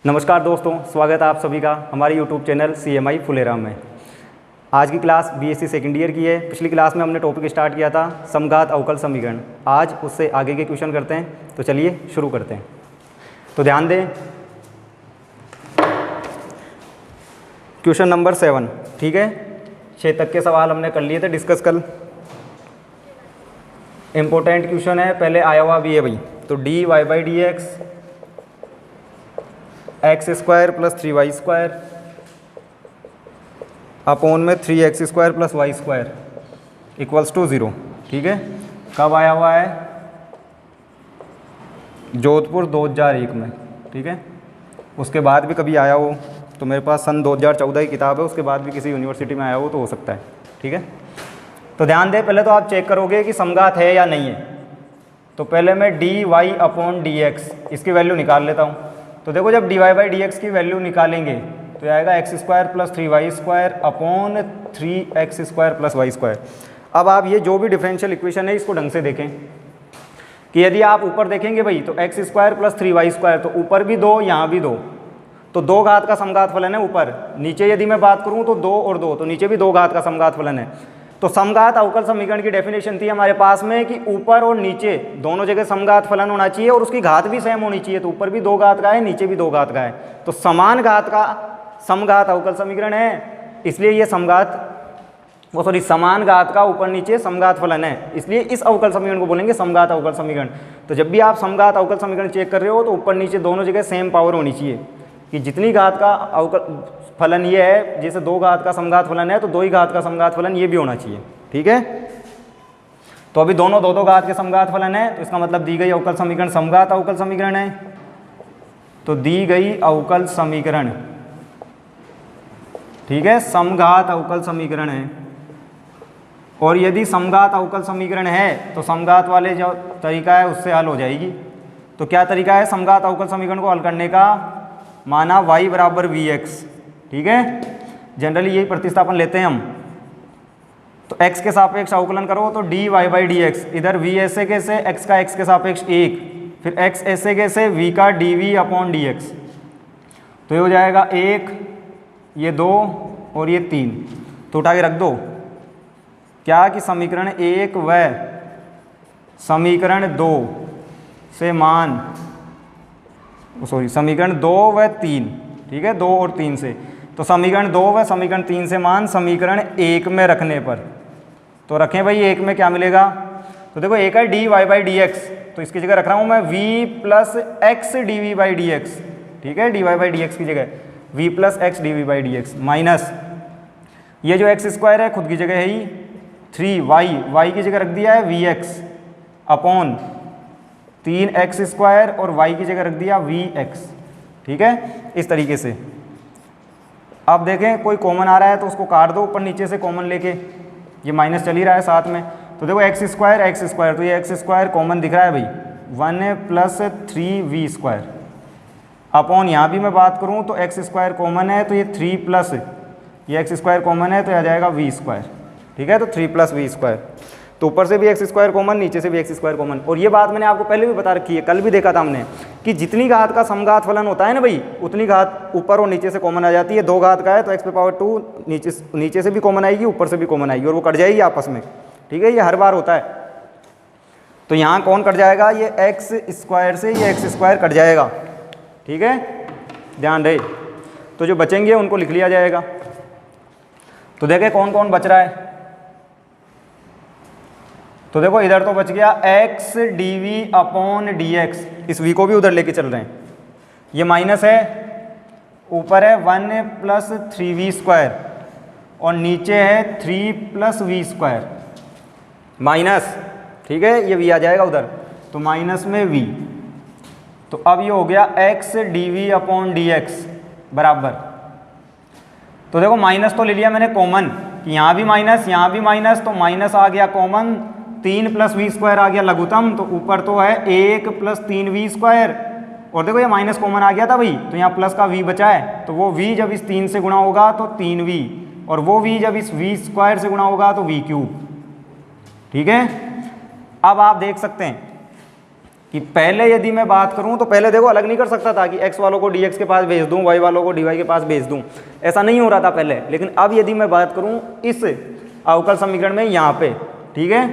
नमस्कार दोस्तों, स्वागत है आप सभी का हमारे YouTube चैनल CMI फुलेराम में। आज की क्लास BSc सेकेंड ईयर की है। पिछली क्लास में हमने टॉपिक स्टार्ट किया था समघात अवकल समीकरण। आज उससे आगे के क्वेश्चन करते हैं, तो चलिए शुरू करते हैं। तो ध्यान दें, क्वेश्चन नंबर 7, ठीक है। 6 तक के सवाल हमने कर लिए थे डिस्कस कल। इम्पोर्टेंट क्वेश्चन है, पहले आया हुआ भी है भाई। तो dy/dx x² + 3y² अपॉन में 3x² + y² = 0, ठीक है। कब आया हुआ है? जोधपुर 2001 में, ठीक है। उसके बाद भी कभी आया हो तो मेरे पास सन 2014 की किताब है, उसके बाद भी किसी यूनिवर्सिटी में आया हो तो हो सकता है, ठीक है। तो ध्यान दें, पहले तो आप चेक करोगे कि समघात है या नहीं है। तो पहले मैं dy/dx इसकी वैल्यू निकाल लेता हूँ। तो देखो, जब dy/dx की वैल्यू निकालेंगे तो आएगा x² + 3y² upon 3x² + y²। अब आप ये जो भी डिफरेंशियल इक्वेशन है इसको ढंग से देखें कि यदि आप ऊपर देखेंगे भाई तो x² + 3y², तो ऊपर भी 2, यहाँ भी 2, तो 2 घात का समघात फलन है ऊपर। नीचे यदि मैं बात करूँ तो 2 और 2, तो नीचे भी 2 घात का समघात फलन है। तो समघात अवकल समीकरण की डेफिनेशन थी हमारे पास में कि ऊपर और नीचे दोनों जगह समघात फलन होना चाहिए और उसकी घात भी सेम होनी चाहिए। तो ऊपर भी 2 घात का है, नीचे भी 2 घात का है, तो समान घात का समघात अवकल समीकरण है। इसलिए ये समान घात का ऊपर नीचे समघात फलन है, इसलिए इस अवकल समीकरण को बोलेंगे समघात अवकल समीकरण। तो जब भी आप समघात अवकल समीकरण चेक कर रहे हो तो ऊपर नीचे दोनों जगह सेम पावर होनी चाहिए कि जितनी घात का अवकल फलन ये है, जैसे 2 घात का समघात फलन है तो 2 ही घात का समघात फलन ये भी होना चाहिए, ठीक है। तो अभी दोनों 2-2 घात के समघात फलन है, तो इसका मतलब दी गई अवकल समीकरण समघात अवकल समीकरण है। तो दी गई अवकल समीकरण, ठीक है, समघात अवकल समीकरण है। और यदि समघात अवकल समीकरण है तो समघात वाले जो तरीका है उससे हल हो जाएगी। तो क्या तरीका है समघात अवकल समीकरण को हल करने का? माना y = vx, ठीक है। जनरली यही प्रतिस्थापन लेते हैं हम। तो x के सापेक्ष अवकलन करो तो dy/dx, इधर v ऐसे कैसे, x का x के सापेक्ष 1, फिर x ऐसे कैसे, v का dv/dx। तो ये हो जाएगा 1, ये 2 और ये 3। तो उठा के रख दो क्या कि समीकरण 1 व समीकरण 2 से मान, समीकरण 2 व 3, ठीक है, 2 और 3 से। तो समीकरण 2 व समीकरण 3 से मान समीकरण 1 में रखने पर, तो रखें भाई 1 में क्या मिलेगा? तो देखो 1 है dy/dx, तो इसकी जगह रख रहा हूँ मैं v + x dv/dx, ठीक है। dy/dx की जगह v + x dv/dx माइनस ये जो x² है खुद की जगह है ही 3y की जगह रख दिया है vx अपॉन 3x² और y की जगह रख दिया vx, ठीक है, इस तरीके से। अब देखें कोई कॉमन आ रहा है तो उसको काट दो ऊपर नीचे से कॉमन लेके, ये माइनस चल ही रहा है साथ में। तो देखो x², तो ये x² कॉमन दिख रहा है भाई, 1 + 3v² अपॉन यहाँ भी मैं बात करूँ तो x² कॉमन है तो ये 3 प्लस ये x² कॉमन है तो आ जाएगा v², ठीक है। तो 3 + v², तो ऊपर से भी x² कॉमन, नीचे से भी x² कॉमन। और ये बात मैंने आपको पहले भी बता रखी है, कल भी देखा था हमने कि जितनी घात का समघात फलन होता है ना भाई, उतनी घात ऊपर और नीचे से कॉमन आ जाती है। 2 घात का है तो x⁻2 नीचे से भी कॉमन आएगी, ऊपर से भी कॉमन आएगी और वो कट जाएगी आपस में, ठीक है। ये हर बार होता है। तो यहाँ कौन कट जाएगा? ये x² से ये x² कट जाएगा, ठीक है, ध्यान रहे। तो जो बचेंगे उनको लिख लिया जाएगा। तो देखें कौन कौन बच रहा है। तो देखो इधर तो बच गया x dv/dx, इस v को भी उधर लेके चल रहे हैं। ये माइनस है, ऊपर है 1 + 3v² और नीचे है 3 + v² माइनस, ठीक है, ये v आ जाएगा उधर, तो माइनस में v। तो अब ये हो गया x dv/dx बराबर। तो देखो माइनस तो ले लिया मैंने कॉमन, कि यहाँ भी माइनस, तो माइनस आ गया कॉमन, 3 + v² आ गया लघुत्तम, तो ऊपर तो है 1 + 3v²। और देखो ये माइनस कॉमन आ गया था भाई, तो यहाँ प्लस का v बचा है, तो वो v जब इस 3 से गुणा होगा तो 3v, और वो v जब इस v² से गुणा होगा तो v³, ठीक है। अब आप देख सकते हैं कि पहले यदि मैं बात करूं तो पहले देखो अलग नहीं कर सकता था कि x वालों को dx के पास भेज दूं, y वालों को dy के पास भेज दूं, ऐसा नहीं हो रहा था पहले। लेकिन अब यदि मैं बात करूं इस अवकल समीकरण में यहाँ पे, ठीक है,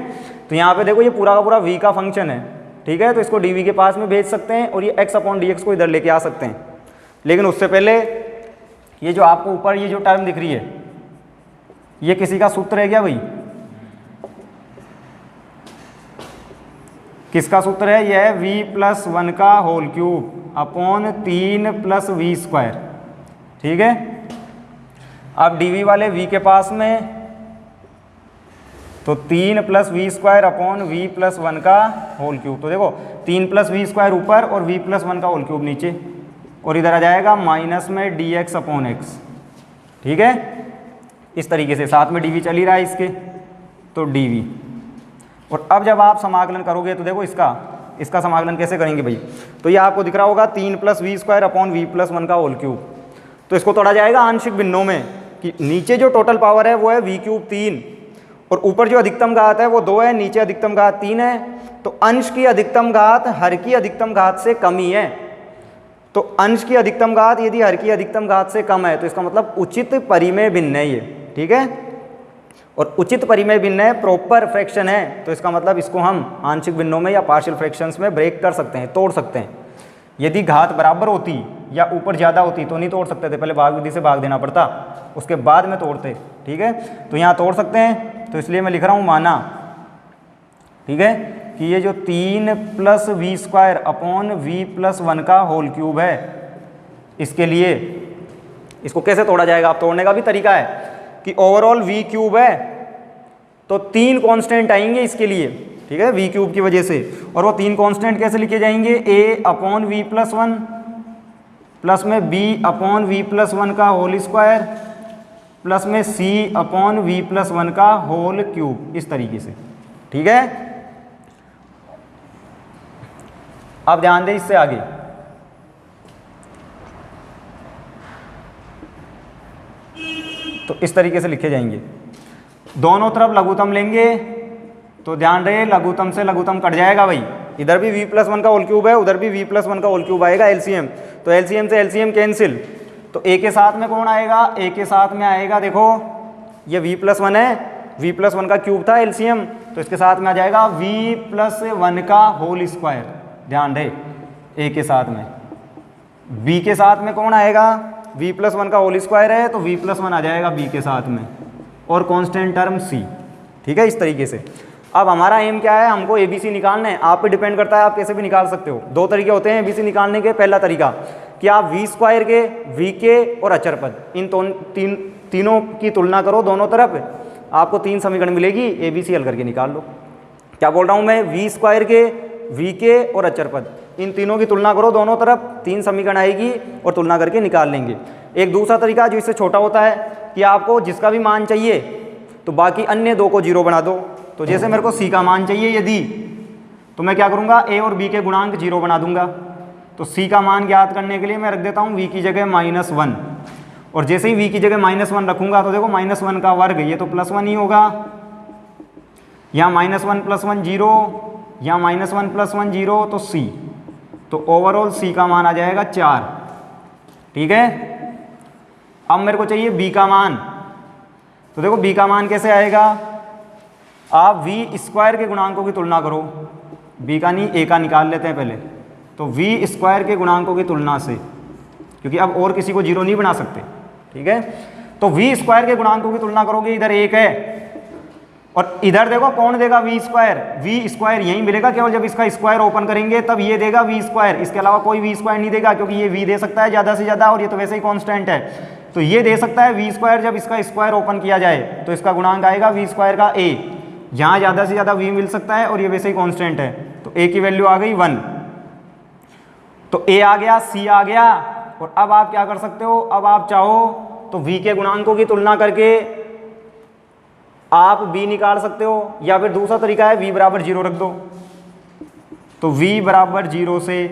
तो यहाँ पे देखो ये पूरा का पूरा v का फंक्शन है, ठीक है, तो इसको dv के पास में भेज सकते हैं और ये x/dx को इधर लेके आ सकते हैं। लेकिन उससे पहले ये जो आपको ऊपर ये जो टर्म दिख रही है, ये किसी का सूत्र है क्या भाई? किसका सूत्र है? यह है v+1 का होल क्यूब अपॉन 3 + v², ठीक है। अब dv वाले v के पास में, तो 3 + v² अपॉन v+1 का होल क्यूब। तो देखो 3 + v² ऊपर और v+1 का होल क्यूब नीचे, और इधर आ जाएगा माइनस में dx/x, ठीक है। इस तरीके से साथ में dv चल ही रहा है इसके, तो dv। और अब जब आप समाकलन करोगे तो देखो इसका समाकलन कैसे करेंगे भाई? तो ये आपको दिख रहा होगा 3 + v² अपॉन v+1 का होल क्यूब। तो इसको तोड़ा जाएगा आंशिक भिन्नों में कि नीचे जो टोटल पावर है वो है v³ 3 और ऊपर जो अधिकतम घात है वो 2 है, नीचे अधिकतम घात 3 है। तो अंश की अधिकतम घात हर की अधिकतम घात से कम ही है। तो अंश की अधिकतम घात यदि हर की अधिकतम घात से कम है तो इसका मतलब उचित परिमेय भिन्न है ये, ठीक है। और उचित परिमेय भिन्न है, प्रॉपर फ्रैक्शन है, तो इसका मतलब इसको हम आंशिक भिन्नों में या पार्शियल फ्रैक्शंस में ब्रेक कर सकते हैं, तोड़ सकते हैं। यदि घात बराबर होती या ऊपर ज़्यादा होती तो नहीं तोड़ सकते थे, पहले भाग विधि से भाग देना पड़ता, उसके बाद में तोड़ते, ठीक है। तो यहाँ तोड़ सकते हैं, तो इसलिए मैं लिख रहा हूँ माना, ठीक है, कि ये जो 3 + v² अपॉन v+1 का होल क्यूब है, इसके लिए इसको कैसे तोड़ा जाएगा? आप तोड़ने का भी तरीका है कि ओवरऑल v³ है तो 3 कांस्टेंट आएंगे इसके लिए, ठीक है, v³ की वजह से। और वो 3 कांस्टेंट कैसे लिखे जाएंगे? a/v+1 प्लस में b/v+1 का होल स्क्वायर प्लस में c/v+1 का होल क्यूब, इस तरीके से, ठीक है। अब ध्यान दें इससे आगे, तो इस तरीके से लिखे जाएंगे। दोनों तरफ लघुत्तम लेंगे तो ध्यान रहे लघुत्तम से लघुत्तम कट जाएगा भाई, इधर भी v+1 का होल क्यूब है, उधर भी v+1 का होल क्यूब आएगा, एलसीएम। तो एलसीएम से एलसीएम कैंसिल, तो a के साथ में कौन आएगा? a के साथ में आएगा, देखो ये v+1 है, v+1 का क्यूब था एलसीएम, तो इसके साथ में आ जाएगा v+1 का होल स्क्वायर। ध्यान रहे a के साथ में, b के साथ में कौन आएगा? v+1 का होल स्क्वायर है तो v+1 आ जाएगा b के साथ में, और कांस्टेंट टर्म c, ठीक है, इस तरीके से। अब हमारा एम क्या है? हमको ABC निकालना है। आप पे डिपेंड करता है, आप कैसे भी निकाल सकते हो। 2 तरीके होते हैं ABC निकालने के। पहला तरीका कि आप v² के, v के और अचर पद, इन तीनों की तुलना करो दोनों तरफ, आपको 3 समीकरण मिलेगी, ABC हल करके निकाल लो। क्या बोल रहा हूँ मैं? v² के, v के और अचर पद, इन तीनों की तुलना करो दोनों तरफ, 3 समीकरण आएगी और तुलना करके निकाल लेंगे। एक दूसरा तरीका जो इससे छोटा होता है कि आपको जिसका भी मान चाहिए तो बाकी अन्य 2 को 0 बना दो। तो जैसे मेरे को c का मान चाहिए यदि, तो मैं क्या करूँगा? a और b के गुणांक 0 बना दूंगा। तो c का मान ज्ञात करने के लिए मैं रख देता हूँ v की जगह -1, और जैसे ही v की जगह -1 रखूँगा तो देखो -1 का वर्ग, ये तो +1 ही होगा, यहाँ -1 + 1 0, यहाँ -1 + 1 0, तो c, तो ओवरऑल c का मान आ जाएगा 4, ठीक है। अब मेरे को चाहिए b का मान, तो देखो b का मान कैसे आएगा? आप v² के गुणांकों की तुलना करो, b का नहीं a का निकाल लेते हैं पहले, तो v² के गुणांकों की तुलना से, क्योंकि अब और किसी को 0 नहीं बना सकते, ठीक है। तो v² के गुणांकों की तुलना करोगे, इधर 1 है और इधर देखो कौन देगा v² यहीं मिलेगा, केवल जब इसका स्क्वायर ओपन करेंगे तब ये देगा v², इसके अलावा कोई v² नहीं देगा, क्योंकि ये v दे सकता है ज़्यादा से ज़्यादा और ये तो वैसे ही कांस्टेंट है। तो ये दे सकता है v², जब इसका स्क्वायर ओपन किया जाए तो इसका गुणांक आएगा v² का a, यहाँ ज़्यादा से ज़्यादा v मिल सकता है और ये वैसे ही कांस्टेंट है, तो a की वैल्यू आ गई 1, तो a आ गया, c आ गया। और अब आप क्या कर सकते हो? अब आप चाहो तो v के गुणांकों की तुलना करके आप b निकाल सकते हो, या फिर दूसरा तरीका है v = 0 रख दो। तो v = 0 से,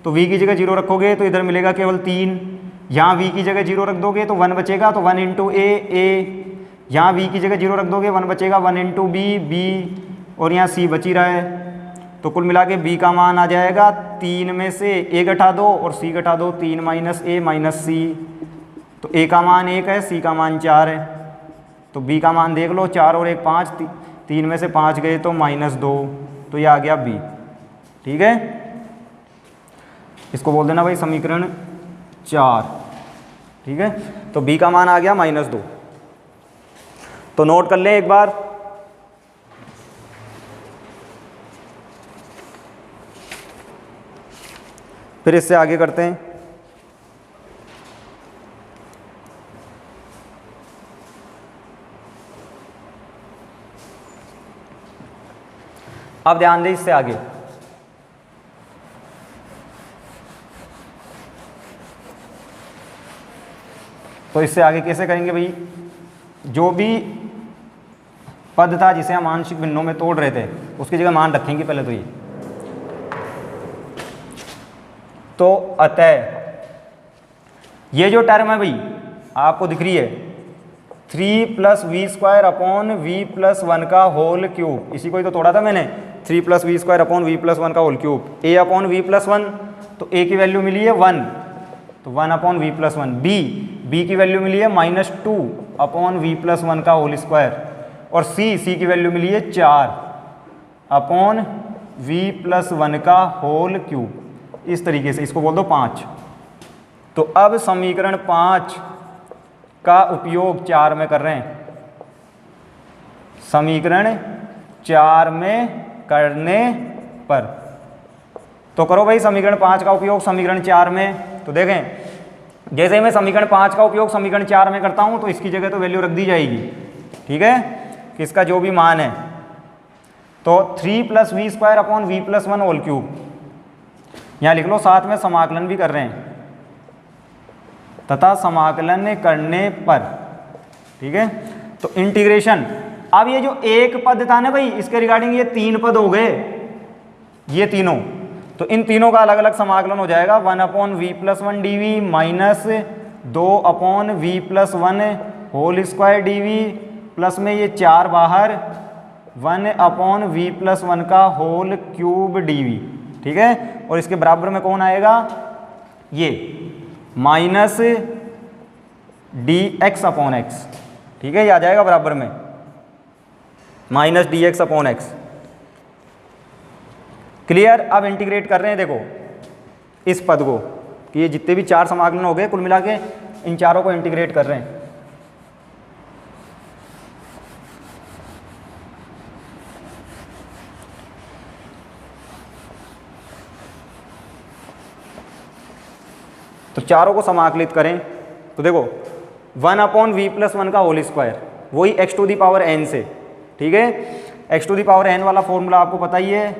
तो v की जगह 0 रखोगे तो इधर मिलेगा केवल 3, यहाँ v की जगह 0 रख दोगे तो 1 बचेगा, तो 1 × a, यहाँ v की जगह 0 रख दोगे 1 बचेगा, 1 × b, और यहाँ c बच ही रहा है, तो कुल मिला के b का मान आ जाएगा 3 में से a घटा दो और c घटा दो, 3 माइनस a माइनस c। तो a का मान 1 है, c का मान 4 है, तो b का मान देख लो, 4 और 1 5, 3 में से 5 गए तो -2, तो ये आ गया b। ठीक है, इसको बोल देना भाई समीकरण 4। ठीक है, तो b का मान आ गया -2। तो नोट कर लें एक बार, फिर इससे आगे करते हैं। अब ध्यान दें इससे आगे, तो इससे आगे कैसे करेंगे भाई, जो भी पद था जिसे हम आंशिक भिन्नों में तोड़ रहे थे उसकी जगह मान रखेंगे पहले तो ये। तो अतः ये जो टर्म है भाई आपको दिख रही है 3 + v² अपॉन v+1 का होल क्यूब, इसी को ही तो तोड़ा था मैंने, 3 + v² अपॉन v+1 का whole cube, a upon v+1, तो a की वैल्यू मिली है 1, तो 1 अपॉन v+1, b की वैल्यू मिली है -2 अपॉन v+1 का होल स्क्वायर, और c की वैल्यू मिली है 4 अपॉन v+1 का होल क्यूब। इस तरीके से इसको बोल दो 5। तो अब समीकरण 5 का उपयोग 4 में कर रहे हैं, समीकरण 4 में करने पर। तो करो भाई समीकरण 5 का उपयोग समीकरण 4 में। तो देखें, जैसे मैं समीकरण 5 का उपयोग समीकरण 4 में करता हूं तो इसकी जगह तो वैल्यू रख दी जाएगी। ठीक है, किसका जो भी मान है, तो 3 + v² upon v+1 whole cube, यहाँ लिख लो, साथ में समाकलन भी कर रहे हैं, तथा समाकलन करने पर। ठीक है, तो इंटीग्रेशन, अब ये जो एक पद था ना भाई, इसके रिगार्डिंग ये 3 पद हो गए, ये तीनों, तो इन तीनों का अलग अलग समाकलन हो जाएगा 1 upon v+1 dv minus 2 upon v+1 whole square dv, plus में ये 4 बाहर 1 अपॉन v+1 का होल क्यूब dv। ठीक है, और इसके बराबर में कौन आएगा, ये माइनस dx अपॉन x। ठीक है, ये आ जाएगा बराबर में minus dx upon x। Clear. अब इंटीग्रेट कर रहे हैं, देखो इस पद को, कि ये जितने भी 4 समाकलन हो गए कुल मिला के, इन चारों को इंटीग्रेट कर रहे हैं। तो चारों को समाकलित करें तो देखो 1 अपॉन v+1 का होल स्क्वायर, वही x⁴n से। ठीक है, x⁴n वाला फॉर्मूला आपको पता ही है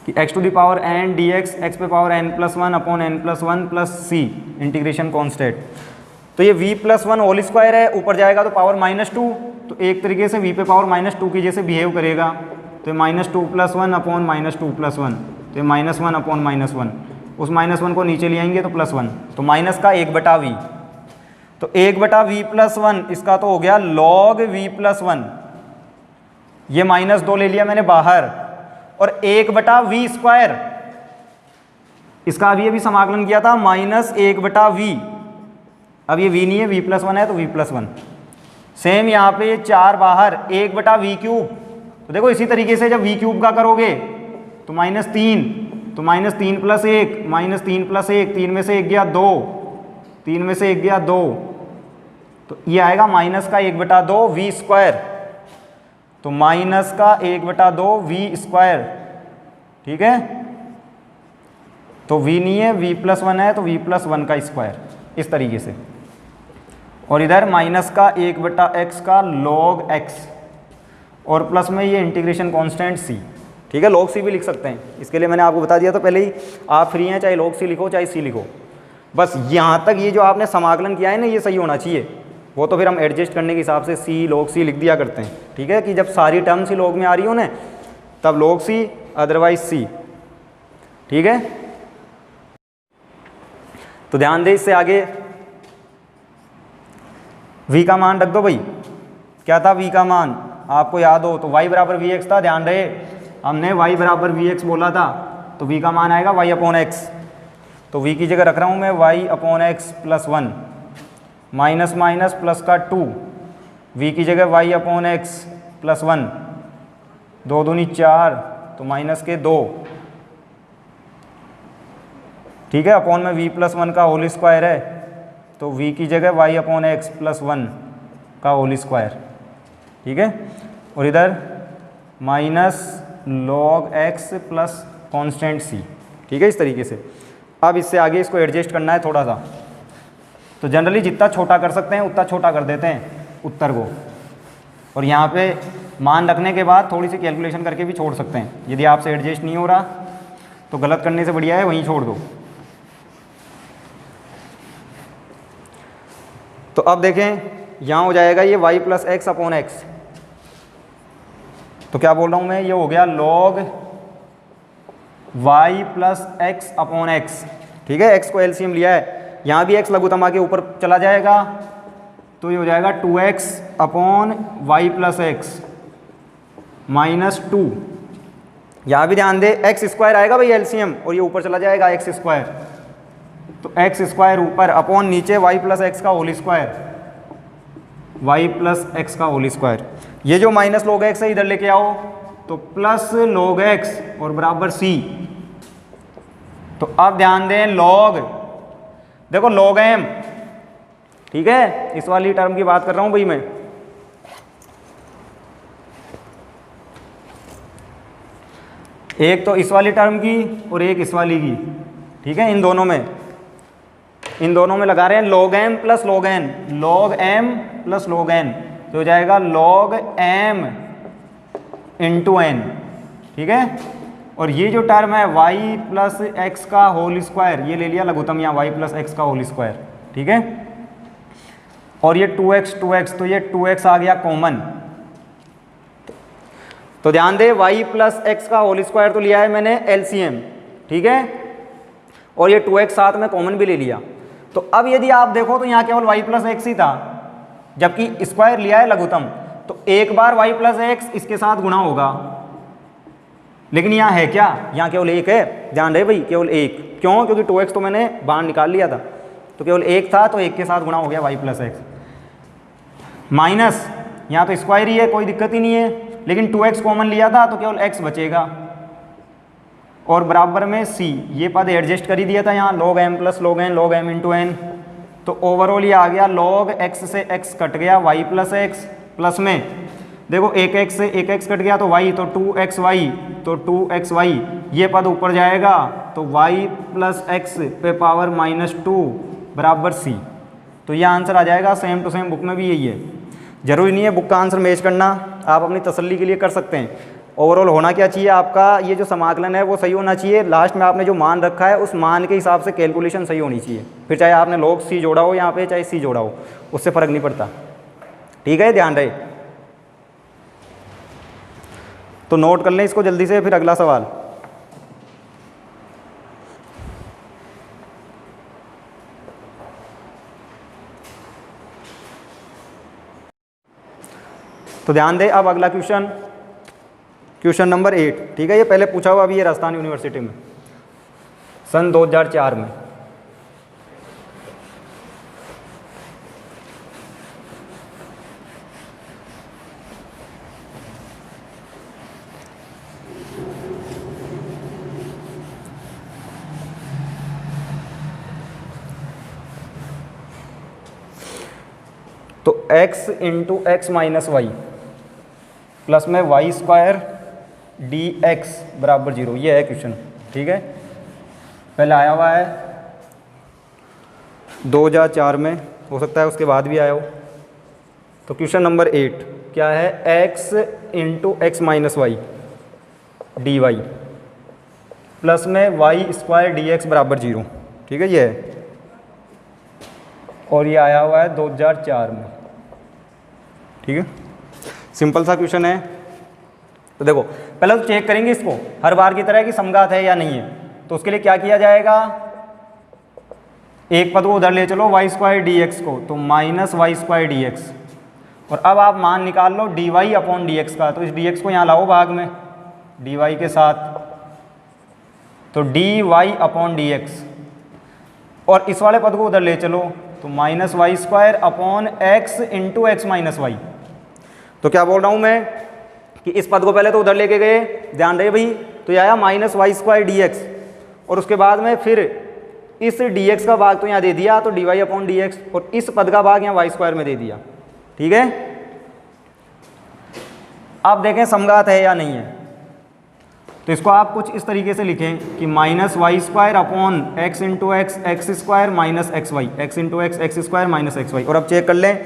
कि x⁴n dx x⁴n+1 upon n+1 plus c integration constant. तो ये v+1 होल स्क्वायर है, ऊपर जाएगा तो पावर -2, तो एक तरीके से v पे पावर -2 की जैसे बिहेव करेगा, तो -2 + 1 अपॉन -2 + 1, तो -1 अपॉन -1, उस -1 को नीचे ले आएंगे तो +1, तो माइनस का 1/v, तो 1/v+1 इसका तो हो गया log v+1, ये -2 ले लिया मैंने बाहर, और 1/v², इसका अभी समाकलन किया था -1/v, अब ये v नहीं है, v+1 है तो v+1। सेम यहाँ पे 4 बाहर 1/v³, तो देखो इसी तरीके से जब v³ का करोगे तो -3, तो -3 + 1, -3 + 1, 3 में से 1 गया 2, 3 में से 1 गया 2, तो ये आएगा माइनस का 1/2 v², तो माइनस का 1/2 v²। ठीक है, तो v नहीं है, v+1 है तो v+1 का स्क्वायर, इस तरीके से। और इधर माइनस का 1/x का log x, और प्लस में ये इंटीग्रेशन कांस्टेंट c। ठीक है, log c भी लिख सकते हैं, इसके लिए मैंने आपको बता दिया था पहले ही, आप फ्री हैं, चाहे log c लिखो चाहे c लिखो, बस यहाँ तक ये जो आपने समाकलन किया है ना, ये सही होना चाहिए। वो तो फिर हम एडजस्ट करने के हिसाब से c log c लिख दिया करते हैं। ठीक है, कि जब सारी टर्म्स ही log में आ रही हो ना तब log c, अदरवाइज c। ठीक है, तो ध्यान दे, इससे आगे v का मान रख दो भाई। क्या था v का मान, आपको याद हो तो y = vx था, ध्यान रहे हमने y बराबर वी एक्स बोला था, तो v का मान आएगा y अपॉन एक्स। तो v की जगह रख रहा हूँ मैं y अपॉन x plus 1, minus minus plus का 2, v की जगह y अपॉन एक्स प्लस 1, 2 दूनी 4, तो माइनस के 2, ठीक है, अपॉन में v प्लस 1 का होल स्क्वायर है, तो v की जगह y अपॉन एक्स प्लस 1 का होल स्क्वायर, ठीक है, और इधर minus log x plus constant c, ठीक है, इस तरीके से। अब इससे आगे इसको एडजस्ट करना है थोड़ा सा, तो जनरली जितना छोटा कर सकते हैं उतना छोटा कर देते हैं उत्तर को, और यहाँ पे मान रखने के बाद थोड़ी सी कैलकुलेशन करके भी छोड़ सकते हैं। यदि आपसे एडजस्ट नहीं हो रहा तो गलत करने से बढ़िया है वहीं छोड़ दो। तो अब देखें यहाँ हो जाएगा ये y plus x upon x, तो क्या बोल रहा हूँ मैं, ये हो गया log y plus x upon x, ठीक है, x को एलसीएम लिया है, यहाँ भी x लघुत्तम आके ऊपर चला जाएगा, तो ये हो जाएगा 2x upon y plus x minus 2, यहाँ भी ध्यान दे x स्क्वायर आएगा भाई एलसीएम, और ये ऊपर चला जाएगा x स्क्वायर, तो x स्क्वायर ऊपर अपॉन नीचे y प्लस एक्स का whole square, y plus x का होल स्क्वायर। ये जो माइनस log x है इधर लेके आओ, तो प्लस log x और बराबर c। तो अब ध्यान दें log, देखो log m, ठीक है, इस वाली टर्म की बात कर रहा हूं भाई मैं, एक तो इस वाली टर्म की और एक इस वाली की, ठीक है, इन दोनों में लगा रहे हैं log m plus log n, log m plus log n, तो हो जाएगा log m इंटू n, ठीक है, और ये जो टर्म है y प्लस एक्स का होल स्क्वायर, ये ले लिया लघुत्तम यहाँ y प्लस एक्स का होल स्क्वायर, ठीक है, और ये 2x, तो ये 2x आ गया कॉमन। तो ध्यान दे y प्लस एक्स का होल स्क्वायर तो लिया है मैंने एलसीएम, ठीक है, और ये 2x साथ में कॉमन भी ले लिया। तो अब यदि आप देखो तो यहाँ केवल y प्लस एक्स ही था, जबकि स्क्वायर लिया है लघुत्तम, तो एक बार y प्लस एक्स इसके साथ गुणा होगा, लेकिन यहाँ है क्या, यहाँ केवल एक है, ध्यान रहे भाई, केवल एक, क्यों, क्योंकि 2x तो मैंने बाहर निकाल लिया था, तो केवल एक था, तो एक के साथ गुणा हो गया y प्लस एक्स, माइनस यहाँ तो स्क्वायर ही है, कोई दिक्कत ही नहीं है, लेकिन 2x कॉमन लिया था तो केवल x बचेगा, और बराबर में c, ये पद एडजस्ट कर ही दिया था यहाँ, log m plus log n, log m into n, तो ओवरऑल ये आ गया log x से x कट गया y प्लस एक्स, प्लस में देखो एक x से एक x कट गया तो y, तो 2xy, तो 2xy, ये पद ऊपर जाएगा, तो y प्लस एक्स पे पावर माइनस 2 बराबर c। तो ये आंसर आ जाएगा, सेम टू सेम बुक में भी यही है, जरूरी नहीं है बुक का आंसर मैच करना, आप अपनी तसल्ली के लिए कर सकते हैं। ओवरऑल होना क्या चाहिए आपका, ये जो समाकलन है वो सही होना चाहिए, लास्ट में आपने जो मान रखा है उस मान के हिसाब से कैलकुलेशन सही होनी चाहिए, फिर चाहे आपने log c जोड़ा हो यहाँ पे, चाहे c जोड़ा हो, उससे फ़र्क नहीं पड़ता, ठीक है, ध्यान रहे। तो नोट कर लें इसको जल्दी से, फिर अगला सवाल। तो ध्यान दें, अब अगला क्वेश्चन नंबर 8, ठीक है, ये पहले पूछा हुआ अभी ये राजस्थान यूनिवर्सिटी में सन 2004 में। तो x into x minus y plus में वाई स्क्वायर डी एक्स बराबर 0, ये है क्वेश्चन, ठीक है, पहले आया हुआ है 2004 में, हो सकता है उसके बाद भी आया हो। तो क्वेश्चन नंबर 8 क्या है, x into x minus y D y plus में वाई स्क्वायर डी एक्स बराबर 0, ठीक है, ये है, और ये आया हुआ है 2004 में, ठीक है, सिंपल सा क्वेश्चन है। तो देखो पहले तो चेक करेंगे इसको हर बार की तरह कि समघात है या नहीं है, तो उसके लिए क्या किया जाएगा, एक पद को उधर ले चलो वाई स्क्वायर डी एक्स को, तो minus Y square D x, और अब आप मान निकाल लो D Y upon D X का, तो इस डी एक्स को यहाँ लाओ भाग में, डी वाई के साथ, तो d Y upon D x, और इस वाले पद को उधर ले चलो तो minus Y square upon x into x minus y. तो क्या बोल रहा हूँ मैं कि इस पद को पहले तो उधर लेके गए, ध्यान रहे भाई, तो ये आया minus Y square D x, और उसके बाद में फिर इस डी एक्स का भाग तो यहाँ दे दिया, तो d Y upon D x, और इस पद का भाग यहाँ वाई स्क्वायर में दे दिया। ठीक है, आप देखें समघात है या नहीं है। तो इसको आप कुछ इस तरीके से लिखें कि minus Y square upon x into x x square minus x y, x into x x square minus x y. और अब चेक कर लें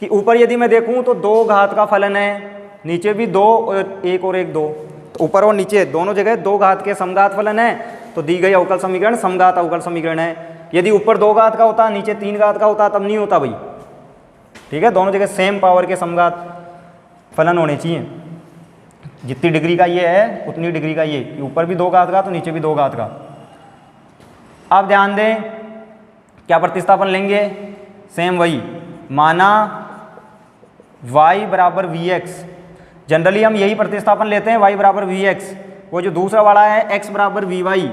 कि ऊपर यदि मैं देखूं तो 2 घात का फलन है, नीचे भी 2 और 1 और 1 2, तो ऊपर और नीचे दोनों जगह 2 घात के समघात फलन है, तो दी गई अवकल समीकरण समघात अवकल समीकरण है। यदि ऊपर 2 घात का होता, नीचे 3 घात का होता, तब नहीं होता भाई। ठीक है, दोनों जगह सेम पावर के समघात फलन होने चाहिए। जितनी डिग्री का ये है उतनी डिग्री का ये, ऊपर भी 2 घात का तो नीचे भी 2 घात का। आप ध्यान दें क्या प्रतिस्थापन लेंगे, सेम वही, माना y बराबर वी एक्स, जनरली हम यही प्रतिस्थापन लेते हैं, y बराबर वी एक्स। वो जो दूसरा वाला है x बराबर वी वाई,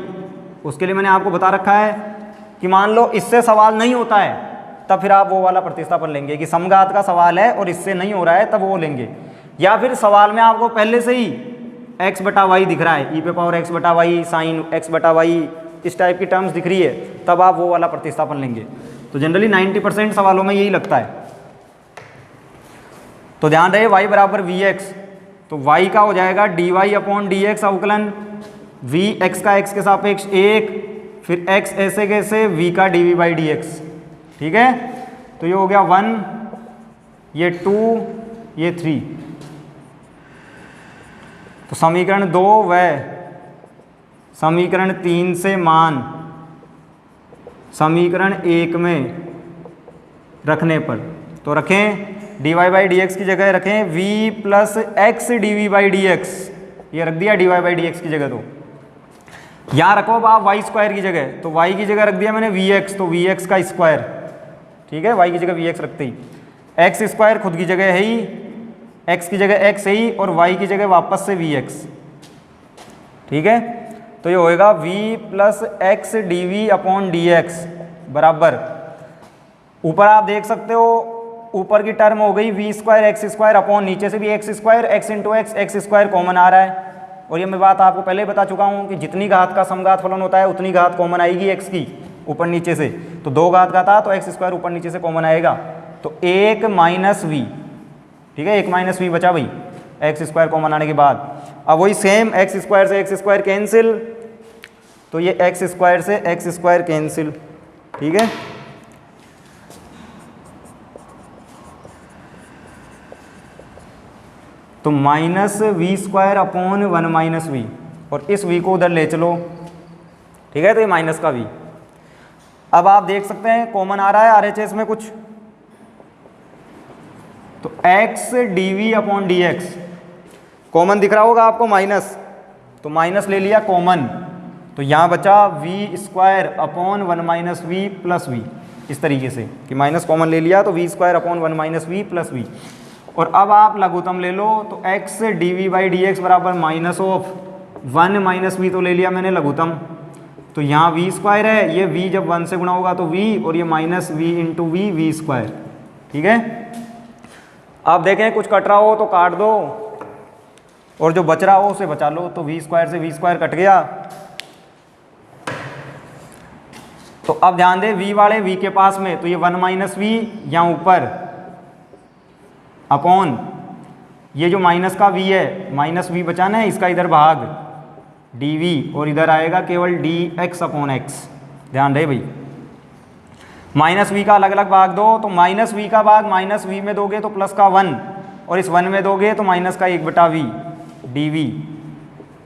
उसके लिए मैंने आपको बता रखा है कि मान लो इससे सवाल नहीं होता है, तब फिर आप वो वाला प्रतिस्थापन लेंगे कि समघात का सवाल है और इससे नहीं हो रहा है, तब वो लेंगे। या फिर सवाल में आपको पहले से ही x बटा वाई दिख रहा है, ई पे पावर x बटा वाई साइन x बटा वाई, इस टाइप की टर्म्स दिख रही है, तब आप वो वाला प्रतिस्थापन लेंगे। तो जनरली 90% सवालों में यही लगता है। तो ध्यान रहे y बराबर वी एक्स, तो y का हो जाएगा d Y upon D x अवकलन वी एक्स का x के सापेक्ष 1, फिर x ऐसे कैसे v का d v by D x. ठीक है, तो ये हो गया 1, ये 2, ये 3। तो समीकरण 2 व समीकरण 3 से मान समीकरण 1 में रखने पर, तो रखें d Y by D x की जगह रखें v plus x d v by D x, ये रख दिया d Y by D x की जगह। तो यहाँ रखो अब आप वाई स्क्वायर की जगह, तो y की जगह रख दिया मैंने वी एक्स, तो वी एक्स का स्क्वायर। ठीक है, y की जगह वी एक्स रखते ही, एक्स स्क्वायर खुद की जगह है ही, x की जगह x है ही, और y की जगह वापस से वी एक्स। ठीक है, तो ये होएगा v plus x d v upon D x बराबर, ऊपर आप देख सकते हो ऊपर की टर्म हो गई V square X square upon नीचे से भी X square, X into X square common आ रहा है। और ये मैं बात आपको पहले ही बता चुका हूँ कि जितनी घात का समघात फलन होता है उतनी घात कॉमन आएगी एक्स की ऊपर नीचे से। तो 2 घात का था तो एक्स स्क्वायर ऊपर नीचे से कॉमन आएगा, तो 1 माइनस वी। ठीक है, 1 माइनस वी बचा भाई एक्स स्क्वायर कॉमन आने के बाद। अब वही सेम एक्स स्क्वायर से एक्स स्क्वायर कैंसिल, तो ये एक्स स्क्वायर से एक्स स्क्वायर कैंसिल। ठीक है, तो minus we square upon 1 minus v, और इस वी को उधर ले चलो। ठीक है, तो ये माइनस का वी। अब आप देख सकते हैं कॉमन आ रहा है आरएचएस में कुछ, तो x d v upon D x common दिख रहा होगा आपको माइनस, तो माइनस ले लिया कॉमन, तो यहाँ बचा v square upon 1 minus v plus v. इस तरीके से कि माइनस कॉमन ले लिया तो v square upon 1 minus v plus v. और अब आप लघुत्तम ले लो, तो x d v by D x बराबर माइनस ऑफ 1 माइनस वी, तो ले लिया मैंने लघुत्तम, तो यहाँ वी स्क्वायर है, ये v जब 1 से गुणा होगा तो v, और ये minus v into v square. ठीक है, आप देखें कुछ कट रहा हो तो काट दो, और जो बच रहा हो उसे बचा लो। तो वी स्क्वायर से वी स्क्वायर कट गया। तो अब ध्यान दें v वाले v के पास में, तो ये 1 माइनस वी यहाँ ऊपर अपॉन ये जो माइनस का v है, माइनस v बचाना है, इसका इधर भाग dv, और इधर आएगा केवल dx अपॉन x। ध्यान रहे भाई, माइनस v का अलग अलग भाग दो, तो माइनस v का भाग माइनस v में दोगे तो प्लस का 1, और इस 1 में दोगे तो माइनस का 1 बटा v dv,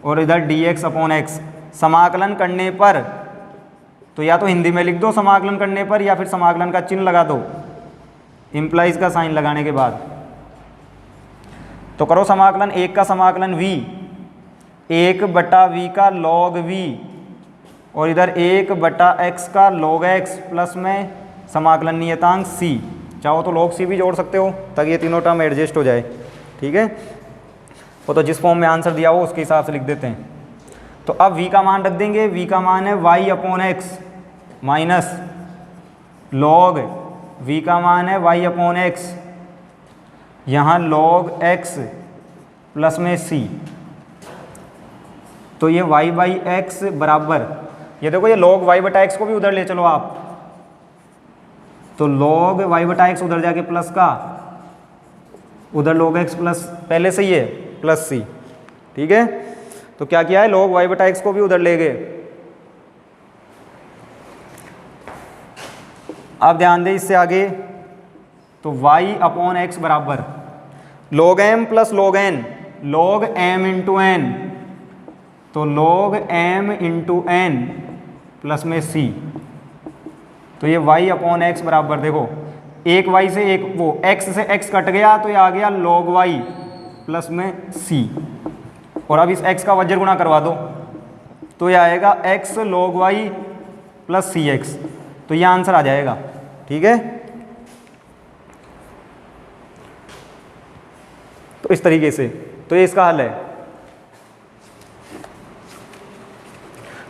और इधर dx अपॉन x। समाकलन करने पर तो या तो हिंदी में लिख दो समाकलन करने पर, या फिर समाकलन का चिन्ह लगा दो इम्प्लाइज का साइन लगाने के बाद। तो करो समाकलन, 1 का समाकलन v, 1 बटा v का log v, और इधर 1 बटा x का log x, प्लस में समाकलन नियतांक c। चाहो तो log c भी जोड़ सकते हो ताकि ये तीनों टर्म एडजस्ट हो जाए। ठीक है, वो तो जिस फॉर्म में आंसर दिया हो उसके हिसाब से लिख देते हैं। तो अब v का मान रख देंगे, v का मान है y अपॉन एक्स माइनस लॉग, v का मान है y अपॉन एक्स, यहाँ log x प्लस में c, तो ये y बाई एक्स बराबर, ये देखो ये log y बटा एक्स को भी उधर ले चलो आप, तो log y बटा एक्स उधर जाके प्लस का, उधर log x प्लस पहले से ही है प्लस c, ठीक है। तो क्या किया है, log y बटा एक्स को भी उधर ले गए। अब ध्यान दें इससे आगे, तो y अपॉन एक्स बराबर log m plus log n, log m into n, तो log m into n plus में c, तो ये y अपॉन एक्स बराबर, देखो एक y से एक वो x से x कट गया तो ये आ गया log y प्लस में c, और अब इस x का वज्र गुणा करवा दो तो ये आएगा x log y प्लस सी एक्स, तो ये आंसर आ जाएगा, ठीक है। तो इस तरीके से, तो ये इसका हल है।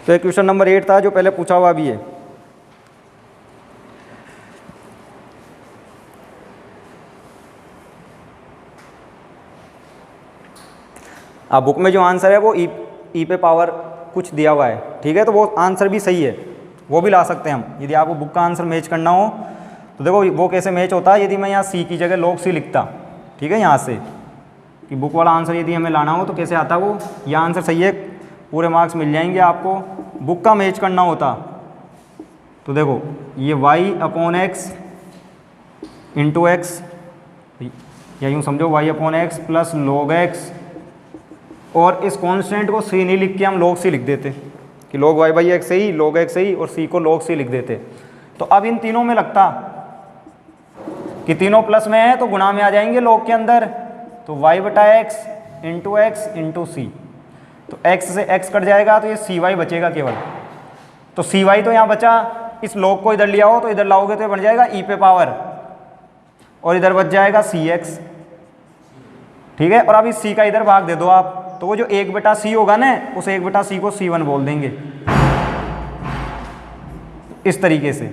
तो ये क्वेश्चन नंबर 8 था जो पहले पूछा हुआ भी है। अब बुक में जो आंसर है वो ई पे पावर कुछ दिया हुआ है, ठीक है, तो वो आंसर भी सही है, वो भी ला सकते हैं हम। यदि आपको बुक का आंसर मैच करना हो तो देखो वो कैसे मैच होता है, यदि मैं यहाँ सी की जगह log c लिखता, ठीक है, यहाँ से कि बुक वाला आंसर यदि हमें लाना हो तो कैसे आता वो, यह आंसर सही है, पूरे मार्क्स मिल जाएंगे आपको। बुक का मैच करना होता तो देखो ये y अपॉन एक्स इंटू एक्स, या यूँ समझो y अपॉन एक्स प्लस log x, और इस कांस्टेंट को c नहीं लिख के हम log c लिख देते कि log y बाई एक्स सही, log x सही, और c को log c लिख देते। तो अब इन तीनों में लगता कि तीनों प्लस में है तो गुणा में आ जाएंगे log के अंदर, तो y बटा एक्स इंटू एक्स इंटू सी, तो x से x कट जाएगा तो ये cy बचेगा केवल, तो cy तो यहाँ बचा, इस log को इधर लिया हो तो इधर लाओगे तो ये बन जाएगा e पे पावर, और इधर बच जाएगा cx, ठीक है। और अब इस c का इधर भाग दे दो आप, तो वो जो 1 बटा c होगा ना, उस 1 बटा c को c1 बोल देंगे, इस तरीके से।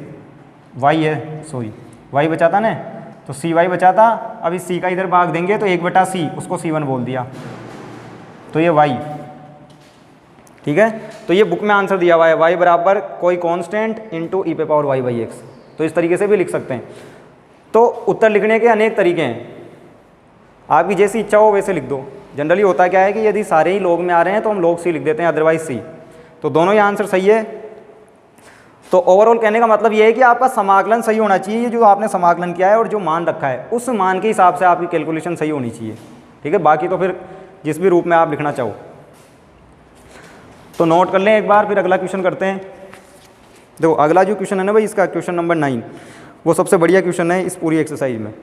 y है, सॉरी y बचा था ना, तो cy बचा था, अब इस c का इधर भाग देंगे तो 1 बटा c, उसको c1 बोल दिया, तो ये y, ठीक है। तो ये बुक में आंसर दिया हुआ है y बराबर कोई कांस्टेंट इंटू ई पे पावर y बाई एक्स, तो इस तरीके से भी लिख सकते हैं। तो उत्तर लिखने के अनेक तरीके हैं, आपकी जैसी इच्छा हो वैसे लिख दो। जनरली होता क्या है कि यदि सारे ही log में आ रहे हैं तो हम log c लिख देते हैं, अदरवाइज c, तो दोनों ही आंसर सही है। तो ओवरऑल कहने का मतलब ये है कि आपका समाकलन सही होना चाहिए, जो आपने समाकलन किया है और जो मान रखा है उस मान के हिसाब से आपकी कैलकुलेशन सही होनी चाहिए, ठीक है। बाकी तो फिर जिस भी रूप में आप लिखना चाहो। तो नोट कर लें एक बार, फिर अगला क्वेश्चन करते हैं। देखो अगला जो क्वेश्चन है ना भाई, इसका क्वेश्चन नंबर 9, वो सबसे बढ़िया क्वेश्चन है इस पूरी एक्सरसाइज में।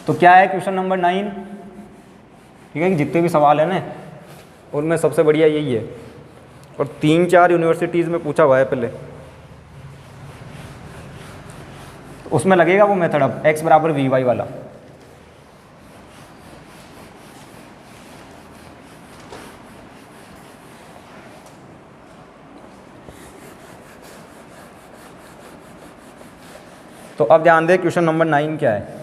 तो क्या है क्वेश्चन नंबर 9, ठीक है, कि जितने भी सवाल है ना उनमें सबसे बढ़िया यही है, और 3-4 यूनिवर्सिटीज़ में पूछा हुआ है पहले, तो उसमें लगेगा वो मेथड अब x बराबर वी वाई वाला। तो अब ध्यान दें क्वेश्चन नंबर 9 क्या है।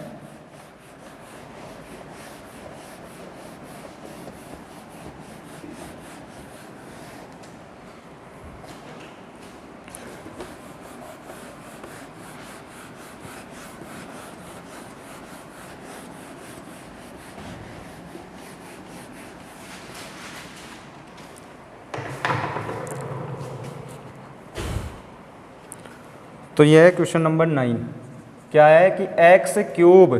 तो यह है क्वेश्चन नंबर 9, क्या है कि x cube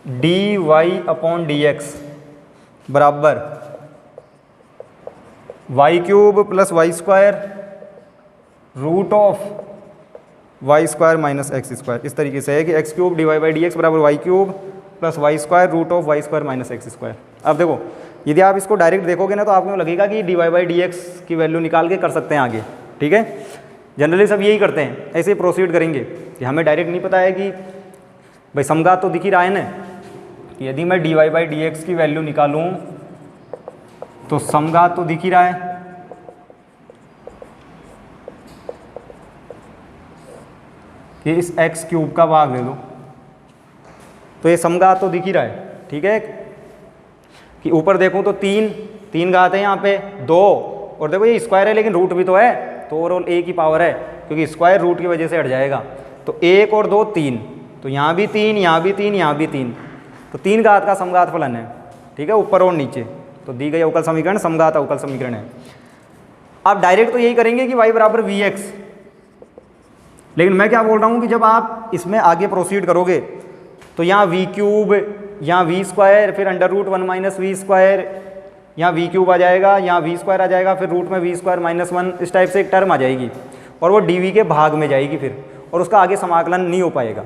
D Y upon D x बराबर Y cube plus Y square root of Y square minus x square. इस तरीके से है कि X cube D Y by D x बराबर Y cube plus Y square root of Y square minus x square. अब देखो यदि आप इसको डायरेक्ट देखोगे ना तो आपको लगेगा कि d Y by D x की वैल्यू निकाल के कर सकते हैं आगे, ठीक है। जनरली सब यही करते हैं, ऐसे ही प्रोसीड करेंगे कि हमें डायरेक्ट नहीं पता है कि भाई समघात तो दिख ही रहा है ना यदि मैं dy बाई डी एक्स की वैल्यू निकालूं तो समघात तो दिख ही रहा है, कि इस x क्यूब का भाग ले लो, तो ये समघात तो दिख ही रहा है। ठीक है, कि ऊपर देखूं तो तीन घात है यहाँ पे, 2, और देखो ये स्क्वायर है लेकिन रूट भी तो है, तो ओवरऑल a की पावर है, क्योंकि स्क्वायर रूट की वजह से हट जाएगा। तो 1 और 2 3, तो यहाँ भी 3, यहाँ भी 3, यहाँ भी 3, तो 3 घात का समघात फलन है। ठीक है, ऊपर और नीचे, तो दी गई अवकल समीकरण समघात अवकल समीकरण है। आप डायरेक्ट तो यही करेंगे कि y बराबर Vx, लेकिन मैं क्या बोल रहा हूँ कि जब आप इसमें आगे प्रोसीड करोगे तो यहाँ v क्यूब, यहाँ v स्क्वायर, फिर under root 1 minus we square, यहाँ v क्यूब आ जाएगा, यहाँ v स्क्वायर आ जाएगा, फिर रूट में v स्क्वायर माइनस 1, इस टाइप से एक टर्म आ जाएगी और वो dv के भाग में जाएगी फिर, और उसका आगे समाकलन नहीं हो पाएगा।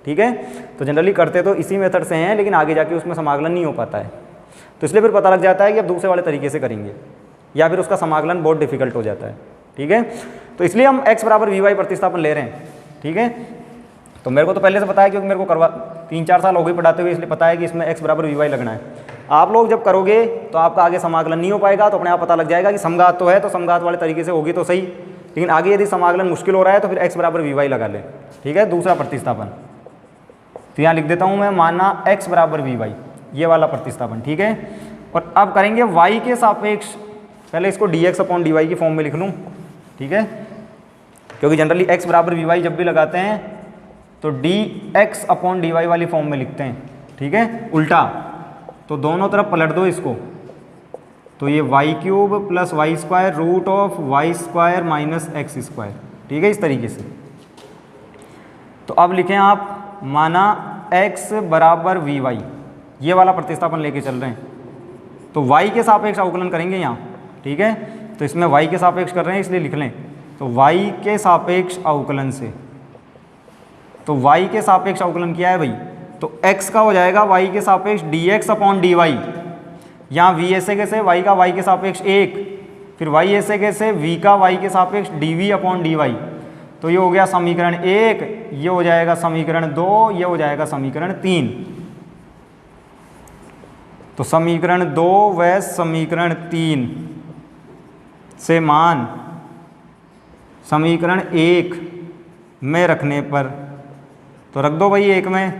ठीक है, तो जनरली करते तो इसी मेथड से हैं, लेकिन आगे जाके उसमें समाकलन नहीं हो पाता है, तो इसलिए फिर पता लग जाता है कि अब दूसरे वाले तरीके से करेंगे, या फिर उसका समाकलन बहुत डिफिकल्ट हो जाता है। ठीक है, तो इसलिए हम x बराबर वी वाई प्रतिस्थापन ले रहे हैं। ठीक है, तो मेरे को तो पहले से पता है, क्योंकि मेरे को 3-4 साल हो गए पढ़ाते हुए, इसलिए पता है कि इसमें x बराबर वी वाई लगना है। आप लोग जब करोगे तो आपका आगे समाकलन नहीं हो पाएगा, तो अपने आप पता लग जाएगा कि समघात तो है, तो समघात वाले तरीके से होगी तो सही, लेकिन आगे यदि समाकलन मुश्किल हो रहा है तो फिर x बराबर वी वाई लगा लें। ठीक है, दूसरा प्रतिस्थापन, तो यहाँ लिख देता हूँ मैं, माना x बराबर वी वाई, ये वाला प्रतिस्थापन। ठीक है, और अब करेंगे y के सापेक्ष, पहले इसको dx अपॉन dy की फॉर्म में लिख लूँ। ठीक है, क्योंकि जनरली x बराबर वी वाई जब भी लगाते हैं तो dx अपॉन dy वाली फॉर्म में लिखते हैं। ठीक है, उल्टा, तो दोनों तरफ पलट दो इसको, तो ये y cube plus Y square root of Y square minus x square. ठीक है, इस तरीके से। तो अब लिखें आप, माना x बराबर वी वाई, ये वाला प्रतिस्थापन लेके चल रहे हैं, तो y के सापेक्ष अवकलन करेंगे यहाँ। ठीक है, तो इसमें y के सापेक्ष कर रहे हैं इसलिए लिख लें, तो y के सापेक्ष अवकलन से, तो y के सापेक्ष अवकलन किया है भाई, तो x का हो जाएगा y के सापेक्ष dx अपॉन dy, यहाँ v ऐसे कैसे, y का y के सापेक्ष 1, फिर y ऐसे कैसे, v का y के सापेक्ष dv अपॉन dy, तो ये हो गया समीकरण 1, ये हो जाएगा समीकरण 2, ये हो जाएगा समीकरण 3। तो समीकरण 2 व समीकरण 3 से मान समीकरण 1 में रखने पर, तो रख दो भाई 1 में,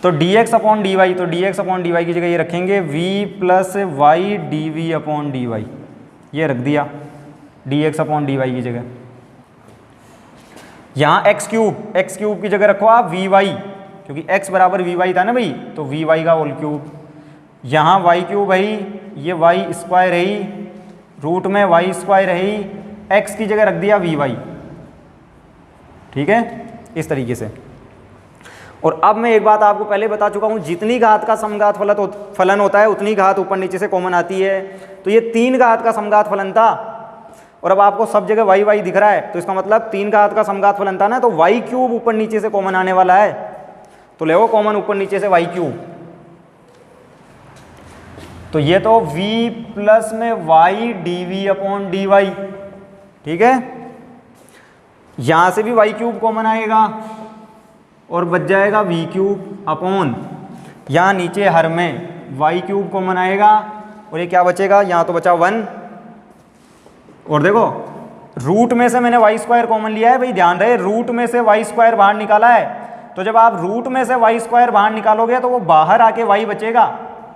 तो dx अपॉन dy, तो dx अपॉन dy की जगह ये रखेंगे v plus y dv upon dy, ये रख दिया dx अपॉन dy की जगह। यहाँ x क्यूब की जगह रखो आप vy, क्योंकि x बराबर vy था ना भाई, तो vy का होल क्यूब, यहाँ y क्यूब है ही, ये y स्क्वायर है ही, रूट में y स्क्वायर है ही, x की जगह रख दिया vy। ठीक है, इस तरीके से। और अब मैं एक बात आपको पहले बता चुका हूँ, जितनी घात का समघात फलन होता है उतनी घात ऊपर नीचे से कॉमन आती है, तो ये 3 घात का समघात फलन था, और अब आपको सब जगह वाई वाई दिख रहा है, तो इसका मतलब 3 घात का समघात फलन था ना, तो वाई क्यूब ऊपर नीचे से कॉमन आने वाला है, तो ले वो कॉमन ऊपर नीचे से वाई क्यूब, तो ये तो v प्लस में वाई dv अपॉन dy। ठीक है, यहां से भी वाई क्यूब कॉमन आएगा और बच जाएगा v क्यूब अपॉन, यहाँ नीचे हर में वाई क्यूब कॉमन आएगा, और ये क्या बचेगा, यहाँ तो बचा 1, और देखो रूट में से मैंने वाई स्क्वायर कॉमन लिया है भाई, ध्यान रहे रूट में से वाई स्क्वायर बाहर निकाला है, तो जब आप रूट में से वाई स्क्वायर बाहर निकालोगे तो वो बाहर आके वाई बचेगा,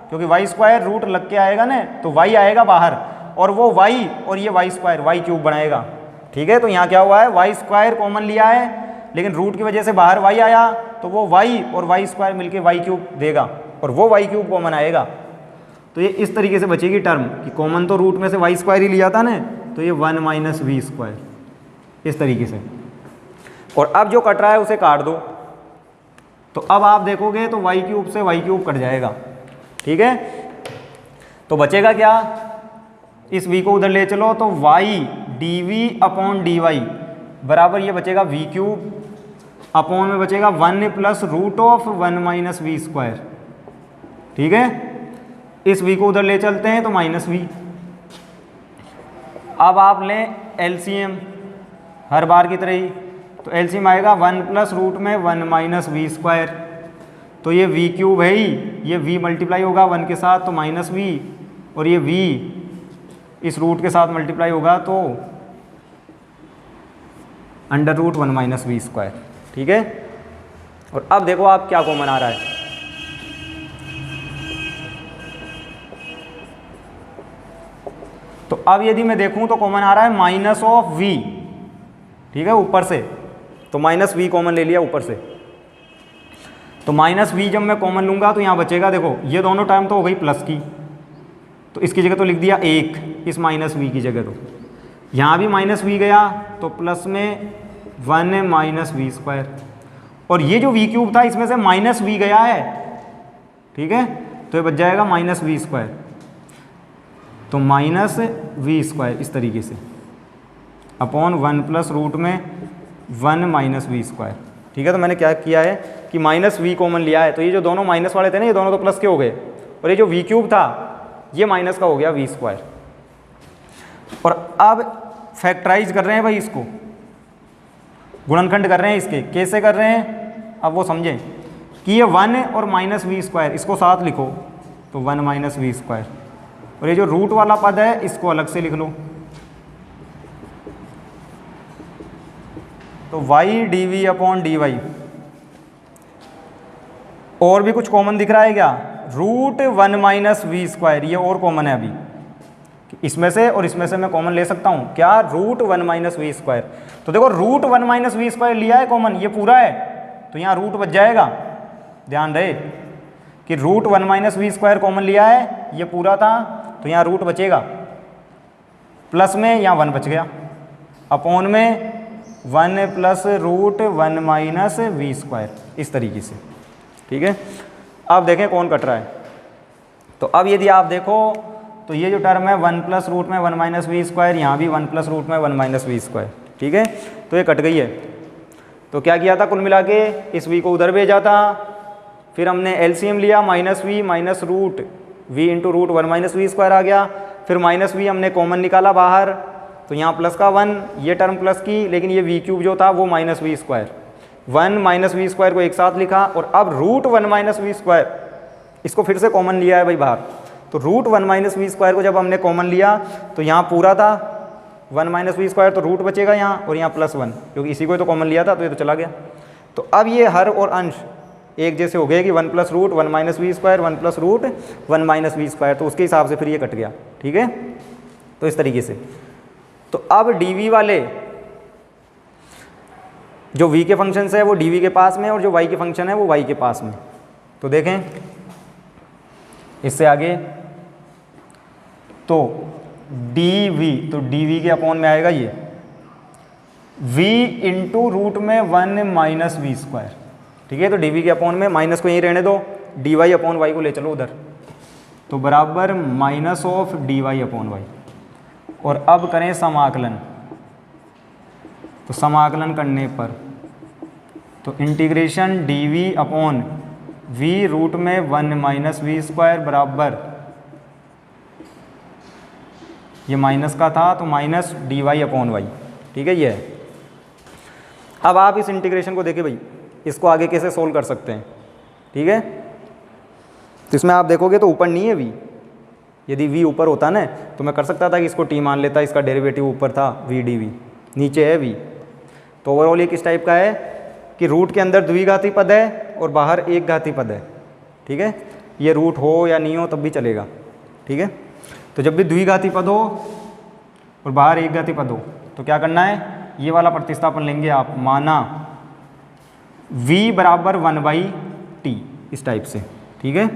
क्योंकि वाई स्क्वायर रूट लग के आएगा ना, तो वाई आएगा बाहर, और वो वाई और ये वाई स्क्वायर वाई क्यूब बनाएगा। ठीक है, तो यहाँ क्या हुआ है, वाई स्क्वायर कॉमन लिया है, लेकिन रूट की वजह से बाहर वाई आया, तो वो वाई और वाई स्क्वायर मिलके वाई क्यूब देगा, और वो वाई क्यूब कॉमन आएगा, तो ये इस तरीके से बचेगी टर्म कि कॉमन तो रूट में से वाई स्क्वायर ही लिया था ना, तो ये 1 माइनस वी स्क्वायर, इस तरीके से। और अब जो कट रहा है उसे काट दो, तो अब आप देखोगे तो वाई क्यूब से वाई क्यूब कट जाएगा। ठीक है, तो बचेगा क्या, इस v को उधर ले चलो, तो y dv अपॉन dy बराबर ये बचेगा v क्यूब, अपॉन में बचेगा 1 plus root of 1 minus we square. ठीक है, इस v को उधर ले चलते हैं तो माइनस v। अब आप लें एलसीएम हर बार की तरह ही, तो एलसीएम आएगा 1 प्लस रूट में 1 माइनस वी स्क्वायर, तो ये v क्यूब है ही, ये v मल्टीप्लाई होगा 1 के साथ तो माइनस v, और ये v इस रूट के साथ मल्टीप्लाई होगा तो under root 1 minus we square. ठीक है, और अब देखो आप क्या कॉमन आ रहा है। तो अब यदि मैं देखूं तो कॉमन आ रहा है माइनस ऑफ v। ठीक है, ऊपर से तो माइनस v कॉमन ले लिया ऊपर से, तो माइनस v जब मैं कॉमन लूंगा तो यहाँ बचेगा, देखो ये दोनों टर्म तो हो गई प्लस की, तो इसकी जगह तो लिख दिया 1 इस माइनस v की जगह, तो यहाँ भी माइनस v गया तो प्लस में 1 माइनस वी स्क्वायर, और ये जो v क्यूब था इसमें से माइनस v गया है। ठीक है, तो ये बच जाएगा माइनस वी स्क्वायर, तो माइनस वी स्क्वायर इस तरीके से अपॉन 1 प्लस रूट में 1 माइनस वी स्क्वायर। ठीक है, तो मैंने क्या किया है कि माइनस v कॉमन लिया है, तो ये जो दोनों माइनस वाले थे ना ये दोनों तो प्लस के हो गए, और ये जो v क्यूब था ये माइनस का हो गया वी स्क्वायर। और अब फैक्टराइज कर रहे हैं भाई, इसको गुणनखंड कर रहे हैं, इसके कैसे कर रहे हैं अब वो समझें कि ये 1 और माइनस वी स्क्वायर इसको साथ लिखो तो 1 माइनस वी स्क्वायर, और ये जो रूट वाला पद है इसको अलग से लिख लो, तो y d v upon d y. और भी कुछ कॉमन दिख रहा है क्या? रूट 1 माइनस वी स्क्वायर, ये और कॉमन है अभी, इसमें से और इसमें से मैं कॉमन ले सकता हूँ क्या? Root 1 minus we square. तो देखो रूट 1 माइनस वी स्क्वायर लिया है कॉमन, ये पूरा है तो यहाँ रूट बच जाएगा। ध्यान रहे कि root 1 minus we square common लिया है, ये पूरा था तो यहाँ रूट बचेगा, प्लस में यहाँ 1 बच गया, अपॉन में 1 plus root 1 minus we square, इस तरीके से। ठीक है, अब देखें कौन कट रहा है। तो अब यदि आप देखो तो ये जो टर्म है 1 प्लस रूट में 1 माइनस वी स्क्वायर, यहाँ भी 1 प्लस रूट में 1 माइनस वी स्क्वायर। ठीक है, तो ये कट गई है। तो क्या किया था, कुल मिला के इस v को उधर भेजा था, फिर हमने एलसीएम लिया minus V minus root v into root 1 minus we square आ गया, फिर माइनस वी हमने कॉमन निकाला बाहर, तो यहाँ प्लस का 1, ये टर्म प्लस की, लेकिन ये v क्यूब जो था वो minus we square, 1 minus we square को एक साथ लिखा, और अब रूट 1 माइनस वी स्क्वायर इसको फिर से कॉमन लिया है भाई बाहर। तो रूट 1 माइनस वी स्क्वायर को जब हमने कॉमन लिया तो यहाँ पूरा था 1 माइनस वी स्क्वायर, तो रूट बचेगा यहाँ, और यहाँ प्लस 1, क्योंकि इसी को तो कॉमन लिया था तो ये तो चला गया। तो अब ये हर और अंश एक जैसे हो गए कि 1 plus root 1 minus we square 1 plus root 1 minus we square, तो उसके हिसाब से फिर ये कट गया। ठीक है, तो इस तरीके से। तो अब डी वी वाले जो v के फंक्शन है वो dv के पास में, और जो y के फंक्शन है वो y के पास में। तो देखें इससे आगे तो dv, तो dv के अपॉन में आएगा ये v इंटू रूट में 1 माइनस वी स्क्वायर। ठीक है, तो dv के अपॉन में माइनस को यहीं रहने दो, dy अपॉन y को ले चलो उधर, तो बराबर minus of dy upon y। और अब करें समाकलन, तो समाकलन करने पर तो integration dv upon v root में 1 माइनस वी स्क्वायर बराबर, ये माइनस का था तो माइनस dy अपॉन वाई। ठीक है, ये है। अब आप इस इंटीग्रेशन को देखिए भाई, इसको आगे कैसे सोल्व कर सकते हैं। ठीक है, तो इसमें आप देखोगे तो ऊपर नहीं है v, यदि v ऊपर होता ना तो मैं कर सकता था कि इसको t मान लेता, इसका डेरिवेटिव ऊपर था v dv, नीचे है v। तो ओवरऑल ये किस टाइप का है कि रूट के अंदर द्विघाती पद है और बाहर एक घाती पद है। ठीक है, ये रूट हो या नहीं हो तब भी चलेगा। ठीक है, तो जब भी द्विघाती पद हो और बाहर एक घाती पद हो तो क्या करना है, ये वाला प्रतिस्थापन लेंगे आप, माना v बराबर 1/t, इस टाइप से। ठीक है,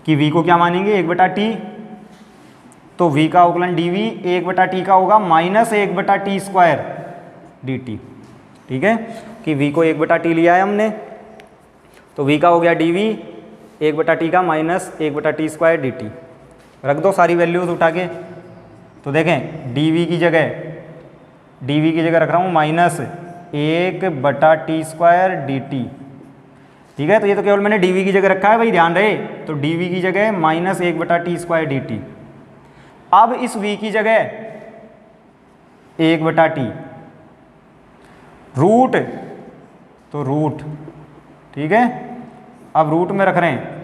कि v को क्या मानेंगे 1/t, तो v का अवकलन dv 1/t का होगा माइनस 1/t स्क्वायर dt। ठीक है, कि v को 1/t लिया है हमने, तो v का हो गया dv 1/t का माइनस 1/t स्क्वायर dt। रख दो सारी वैल्यूज उठा के, तो देखें dv की जगह रख रहा हूँ माइनस 1/t स्क्वायर dt। ठीक है, तो ये तो केवल मैंने dv की जगह रखा है भाई, ध्यान रहे, तो dv की जगह माइनस 1/t स्क्वायर dt। अब इस v की जगह 1/t रूट, तो रूट, ठीक है, अब रूट में रख रहे हैं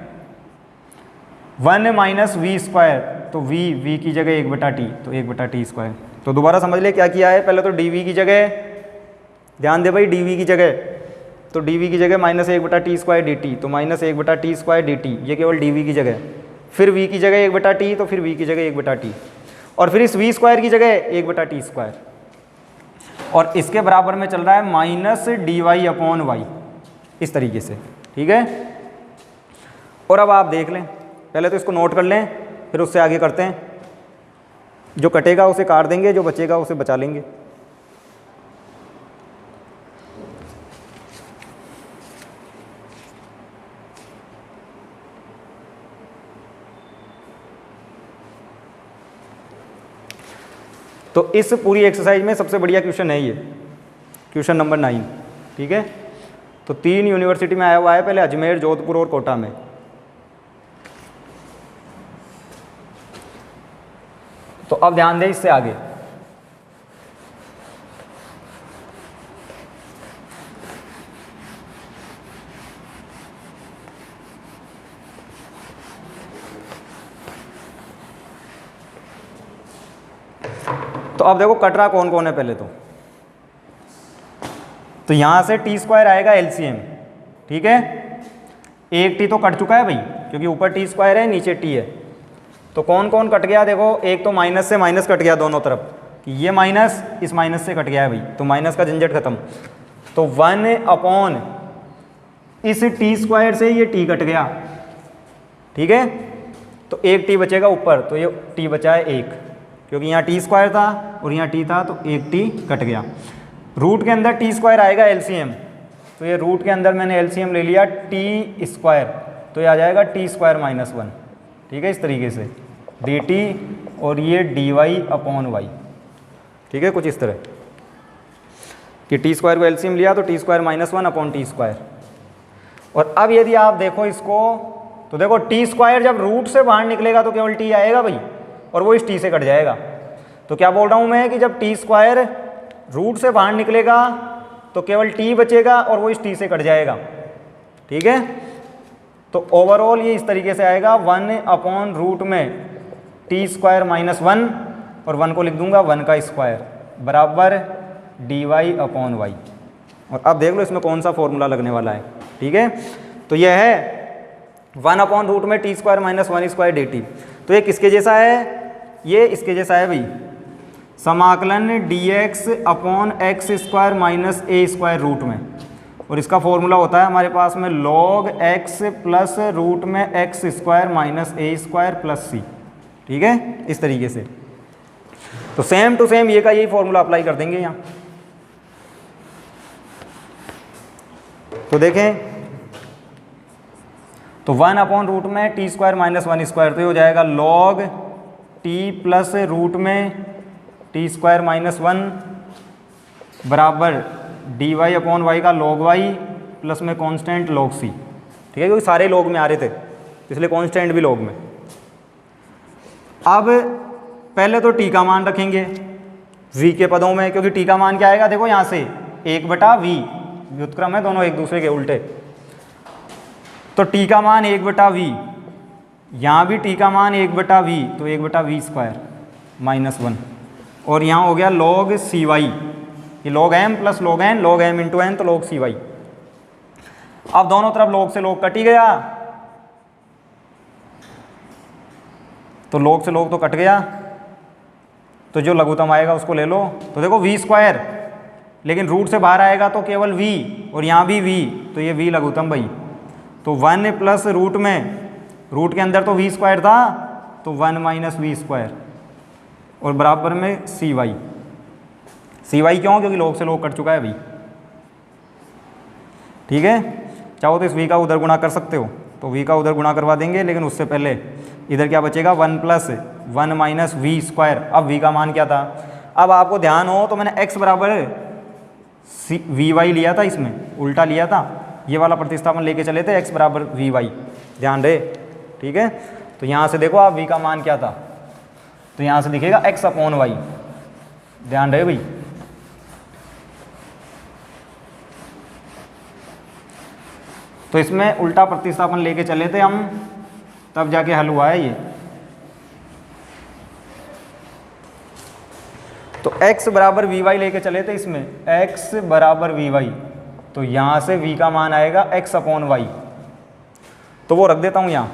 1 माइनस वी स्क्वायर, तो v की जगह 1/t, तो 1/t स्क्वायर। तो दोबारा समझ ले क्या किया है, पहले तो dv की जगह, ध्यान दे भाई, dv की जगह, तो dv की जगह -1/t स्क्वायर dt, तो -1/t स्क्वायर dt, ये केवल dv की जगह। फिर v की जगह 1/t, तो फिर v की जगह 1/t, और फिर इस v स्क्वायर की जगह 1/t स्क्वायर, और इसके बराबर में चल रहा है -dy/y, इस तरीके से, ठीक है। और अब आप देख लें, पहले तो इसको नोट कर लें, फिर उससे आगे करते हैं। जो कटेगा उसे काट देंगे, जो बचेगा उसे बचा लेंगे। तो इस पूरी एक्सरसाइज में सबसे बढ़िया क्वेश्चन है ये, क्वेश्चन नंबर 9, ठीक है। तो 3 यूनिवर्सिटी में आया हुआ है, पहले अजमेर, जोधपुर और कोटा में। तो अब ध्यान दें इससे आगे, तो अब देखो कट रहा कौन कौन है पहले तो यहां से टी स्क्वायर आएगा एलसीएम, ठीक है। एक टी तो कट चुका है भाई, क्योंकि ऊपर टी स्क्वायर है नीचे टी है। तो कौन कौन कट गया, देखो एक तो माइनस से माइनस कट गया दोनों तरफ, ये माइनस इस माइनस से कट गया है भाई, तो माइनस का झंझट खत्म। तो 1 इस टी स्क्वायर से ये टी कट गया, ठीक है। तो एक टी बचेगा ऊपर, तो ये टी बचा है 1, क्योंकि यहाँ टी स्क्वायर था और यहाँ टी था, तो एक टी कट गया। रूट के अंदर टी स्क्वायर आएगा एलसीएम, तो ये रूट के अंदर मैंने एलसीएम ले लिया टी स्क्वायर, तो ये आ जाएगा टी स्क्वायर -1, ठीक है, इस तरीके से dt, और ये dy/y, ठीक है, कुछ इस तरह कि टी स्क्वायर को एलसीएम लिया तो टी स्क्वायर -1/t स्क्वायर। और अब यदि आप देखो इसको, तो देखो टी स्क्वायर जब रूट से बाहर निकलेगा तो केवल टी आएगा भाई, और वो इस टी से कट जाएगा। तो क्या बोल रहा हूँ मैं कि जब टी स्क्वायर रूट से बाहर निकलेगा तो केवल टी बचेगा और वो इस टी से कट जाएगा, ठीक है। तो ओवरऑल ये इस तरीके से आएगा 1/रूट में टी स्क्वायर -1, और 1 को लिख दूंगा 1 का स्क्वायर बराबर dy/y। और अब देख लो इसमें कौन सा फॉर्मूला लगने वाला है, ठीक है। तो यह है 1/रूट में टी स्क्वायर -1 स्क्वायर dt। तो ये किसके जैसा है, ये इसके जैसा है भाई, समाकलन dx/x square -a square root में, और इसका फॉर्मूला होता है हमारे पास में log x प्लस रूट में x square -a square plus c, ठीक है, इस तरीके से। तो सेम टू सेम ये का यही फॉर्मूला अप्लाई कर देंगे यहाँ। तो देखें, तो 1/रूट में टी स्क्वायर -1 स्क्वायर, तो ये हो जाएगा log t प्लस रूट में टी स्क्वायर -1 बराबर dy/y का log y प्लस में कांस्टेंट log c, ठीक है, क्योंकि सारे log में आ रहे थे इसलिए कांस्टेंट भी log में। अब पहले तो t का मान रखेंगे v के पदों में, क्योंकि t का मान क्या आएगा, देखो यहाँ से 1/v, व्युत्क्रम है दोनों एक दूसरे के उल्टे, तो t का मान 1/v, यहाँ भी t का मान 1/v, तो 1/v स्क्वायर -1, और यहाँ हो गया log cy, ये log m plus log m into n, तो log cy। अब दोनों तरफ log से log कट ही गया, तो log से log तो कट गया, तो जो लघुत्तम आएगा उसको ले लो। तो देखो v स्क्वायर, लेकिन रूट से बाहर आएगा तो केवल v, और यहाँ भी v, तो ये v लघुत्तम भाई। तो 1 प्लस रूट में, रूट के अंदर तो v स्क्वायर था, तो 1 माइनस v स्क्वायर, और बराबर में cy। cy क्यों, क्योंकि log से log कट चुका है भाई, ठीक है। चाहो तो इस v का उधर गुणा कर सकते हो, तो v का उधर गुणा करवा देंगे, लेकिन उससे पहले इधर क्या बचेगा, 1 प्लस 1 माइनस v स्क्वायर। अब v का मान क्या था, अब आपको ध्यान हो तो मैंने x बराबर vy लिया था, इसमें उल्टा लिया था, ये वाला प्रतिस्थापन लेके चले थे, x बराबर vy, ध्यान रहे, ठीक है। तो यहाँ से देखो आप v का मान क्या था, तो यहाँ से दिखेगा x/y, ध्यान रहे भाई। तो इसमें उल्टा प्रतिस्थापन लेके चले थे हम, तब जाके हल हुआ है ये। तो x बराबर वी वाई लेके चले थे इसमें, x बराबर वी वाई, तो यहाँ से v का मान आएगा x अपॉन वाई, तो वो रख देता हूँ यहाँ।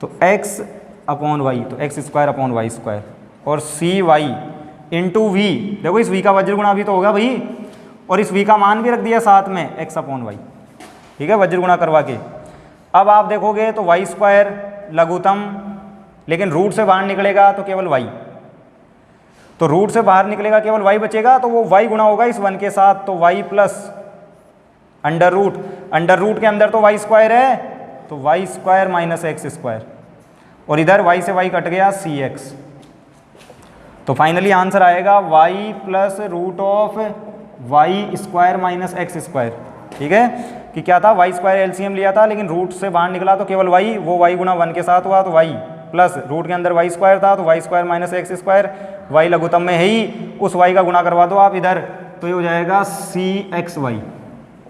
तो x अपॉन वाई, तो x square upon y square, और सी वाई इंटू वी, देखो इस v का वज्र गुणा भी तो होगा भाई, और इस v का मान भी रख दिया साथ में x अपॉन वाई, ठीक है, वज्र गुणा करवा के। अब आप देखोगे तो वाई स्क्वायर लघुत्तम, लेकिन रूट से बाहर निकलेगा तो केवल y, तो रूट से बाहर निकलेगा केवल y बचेगा, तो वो y गुणा होगा इस 1 के साथ, तो y प्लस अंडर रूट के अंदर तो y स्क्वायर है, तो y square minus x square, और इधर y से y कट गया cx, तो फाइनली आंसर आएगा y plus root of Y square minus x square. ठीक है, कि क्या था, y स्क्वायर एलसीएम लिया था, लेकिन रूट से बाहर निकला तो केवल y, वो y गुणा 1 के साथ हुआ, तो y प्लस रूट के अंदर y स्क्वायर था, तो y square minus x square, y लघुत्तम में है ही, उस y का गुणा करवा दो आप इधर, तो ये हो जाएगा cxy।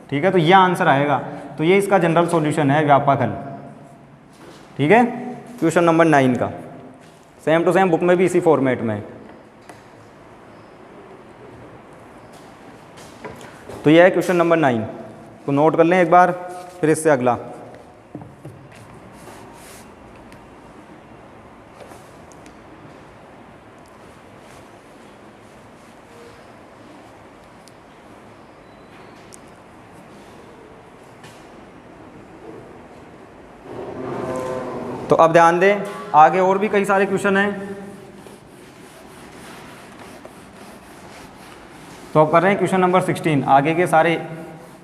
ठीक है, तो ये आंसर आएगा, तो ये इसका जनरल सॉल्यूशन है, व्यापक हल। ठीक है, क्वेश्चन नंबर 9 का सेम टू सेम बुक में भी इसी फॉर्मेट में है। तो ये है क्वेश्चन नंबर 9, तो नोट कर लें एक बार, फिर इससे अगला। तो अब ध्यान दें, आगे और भी कई सारे क्वेश्चन हैं। तो अब कर रहे हैं क्वेश्चन नंबर 16, आगे के सारे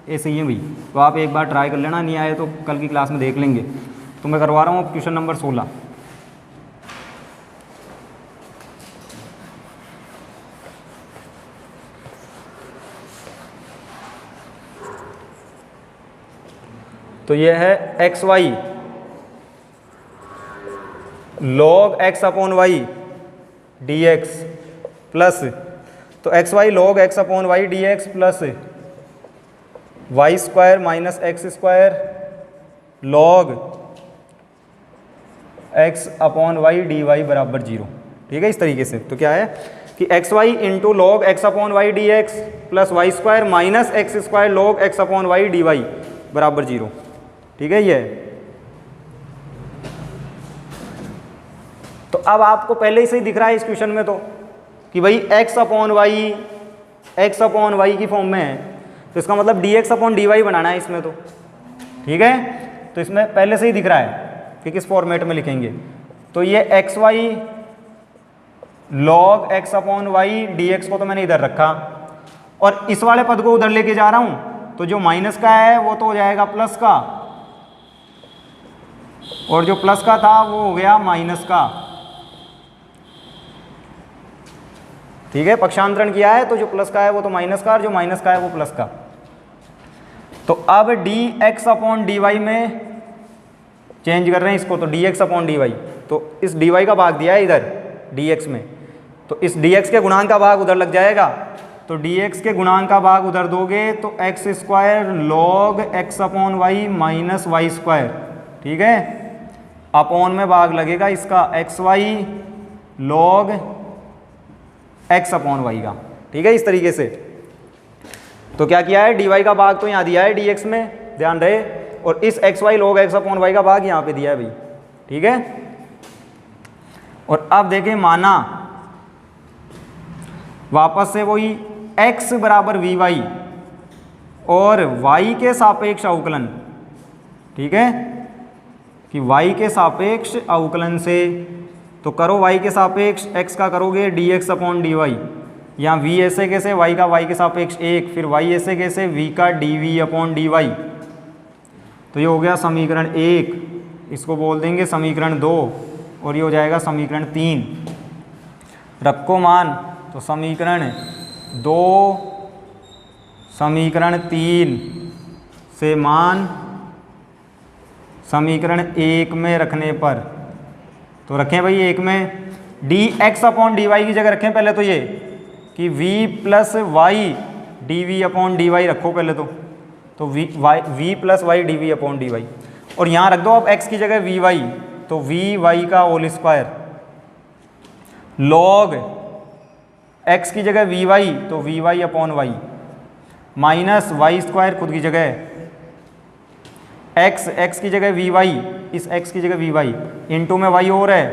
ऐसे ही हैं भाई, तो आप एक बार ट्राई कर लेना, नहीं आए तो कल की क्लास में देख लेंगे। तो मैं करवा रहा हूँ अब क्वेश्चन नंबर 16। तो ये है X Y log x upon Y D x plus, तो X Y log x upon Y D x plus Y square minus x square log x upon Y D Y बराबर 0। ठीक है, इस तरीके से। तो क्या है कि x y into log x upon Y D x plus Y square minus x square log x upon Y D Y बराबर 0। ठीक है, ये है। तो अब आपको पहले ही से ही दिख रहा है इस क्वेश्चन में तो कि भाई x अपॉन वाई की फॉर्म में है, तो इसका मतलब dx अपॉन dy बनाना है इसमें तो। ठीक है, तो इसमें पहले से ही दिख रहा है कि किस फॉर्मेट में लिखेंगे। तो ये x Y log x upon y dx को तो मैंने इधर रखा, और इस वाले पद को उधर लेके जा रहा हूं, तो जो माइनस का है वो तो हो जाएगा प्लस का, और जो प्लस का था वो हो गया माइनस का। ठीक है, पक्षांतरण किया है, तो जो प्लस का है वो तो माइनस का, और जो माइनस का है वो प्लस का। तो अब d x upon d y में चेंज कर रहे हैं इसको, तो d x upon d y, तो इस डी वाई का भाग दिया है इधर डी एक्स में, तो इस डी एक्स के गुणांक का भाग उधर लग जाएगा, तो डी एक्स के गुणांक का भाग उधर दोगे तो x square log x upon y minus Y square. ठीक है, अपॉन में भाग लगेगा इसका x Y log x upon y का। ठीक है, इस तरीके से। तो क्या किया है, डी वाई का भाग तो यहाँ दिया है डी एक्स में, ध्यान रहे, और इस x Y log x upon y का भाग यहाँ पे दिया है भाई। ठीक है, और अब देखें, माना वापस से वही x बराबर वी वाई और y के सापेक्ष अवकलन। ठीक है, कि y के सापेक्ष अवकलन से, तो करो y के सापेक्ष x का करोगे dx अपॉन dy, यहाँ v ऐसे कैसे, y का y के सापेक्ष 1, फिर y ऐसे कैसे, v का dv अपॉन dy। तो ये हो गया समीकरण 1, इसको बोल देंगे समीकरण 2, और ये हो जाएगा समीकरण 3। रखो मान, तो समीकरण 2 समीकरण 3 से मान समीकरण 1 में रखने पर, तो रखें भाई 1 में d x upon d y की जगह रखें पहले तो ये कि v plus y d v upon d y रखो पहले तो। तो v plus y d v upon d y, और यहाँ रख दो आप x की जगह वी वाई, तो वी वाई का होल स्क्वायर लॉग x की जगह वी वाई, तो v y upon y minus Y square खुद की जगह x की जगह वी वाई, इस x की जगह वी वाई इंटू में y और है,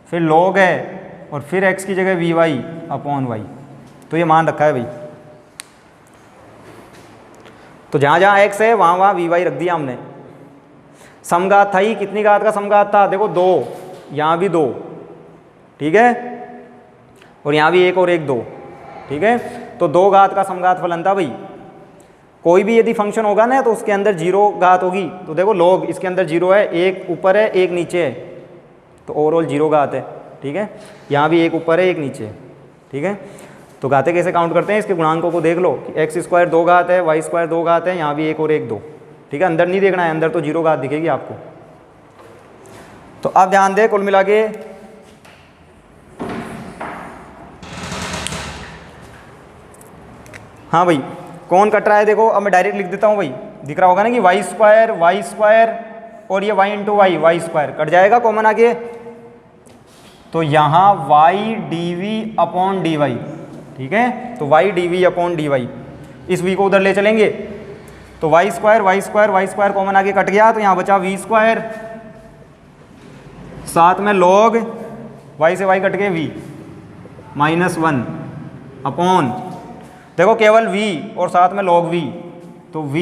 फिर log है, और फिर x की जगह वी वाई अपॉन वाई। तो ये मान रखा है भाई, तो जहाँ जहाँ x है वहाँ वहाँ वी वाई रख दिया हमने। समघात था ही, कितनी घात का समघात था, देखो 2, यहाँ भी 2, ठीक है, और यहाँ भी 1 और 1 2, ठीक है। तो 2 घात का समघात फलन था भाई। कोई भी यदि फंक्शन होगा ना तो उसके अंदर 0 घात होगी, तो देखो log इसके अंदर 0 है, 1 ऊपर है 1 नीचे है, तो ओवरऑल 0 घात है, ठीक है। यहाँ भी 1 ऊपर है 1 नीचे है, ठीक है। तो घातें कैसे काउंट करते हैं, इसके गुणांकों को देख लो कि x स्क्वायर 2 घात है, y स्क्वायर 2 घात है, यहाँ भी 1 और 1 2, ठीक है। अंदर नहीं देखना है, अंदर तो 0 घात दिखेगी आपको। तो अब ध्यान दें, कुल मिला के हाँ भाई कौन कट रहा है, देखो अब मैं डायरेक्ट लिख देता हूँ भाई, दिख रहा होगा ना कि वाई स्क्वायर और ये y into y square cut जाएगा कॉमन आगे, तो यहाँ y d v upon d y, ठीक है। तो y d v upon d y, इस v को उधर ले चलेंगे, तो वाई स्क्वायर कॉमन आगे कट गया, तो यहाँ बचा v स्क्वायर, साथ में log y से y कट गए v -1 अपॉन, देखो केवल v और साथ में log v, तो v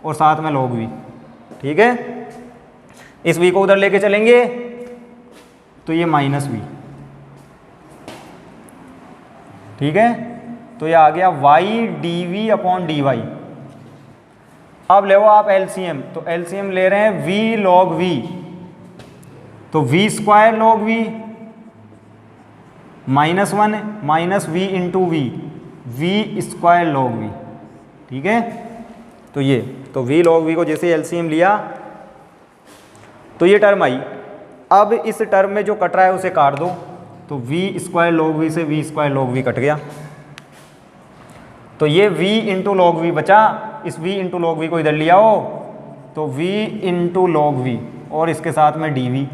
और साथ में log v, ठीक है। इस v को उधर लेके चलेंगे तो ये -v, ठीक है। तो ये आ गया y d v upon d y. अब ले आप एलसीएम, तो एलसीएम ले रहे हैं v log v, तो v square log v -1 minus v into v square log v, ठीक है। तो ये तो v log v को जैसे एलसीएम लिया तो ये टर्म आई। अब इस टर्म में जो कट रहा है उसे काट दो, तो v स्क्वायर log v से v square log v cut गया, तो ये v इंटू log v बचा, इस v इंटू log v को इधर लिया हो तो v इंटू log v और इसके साथ में dv,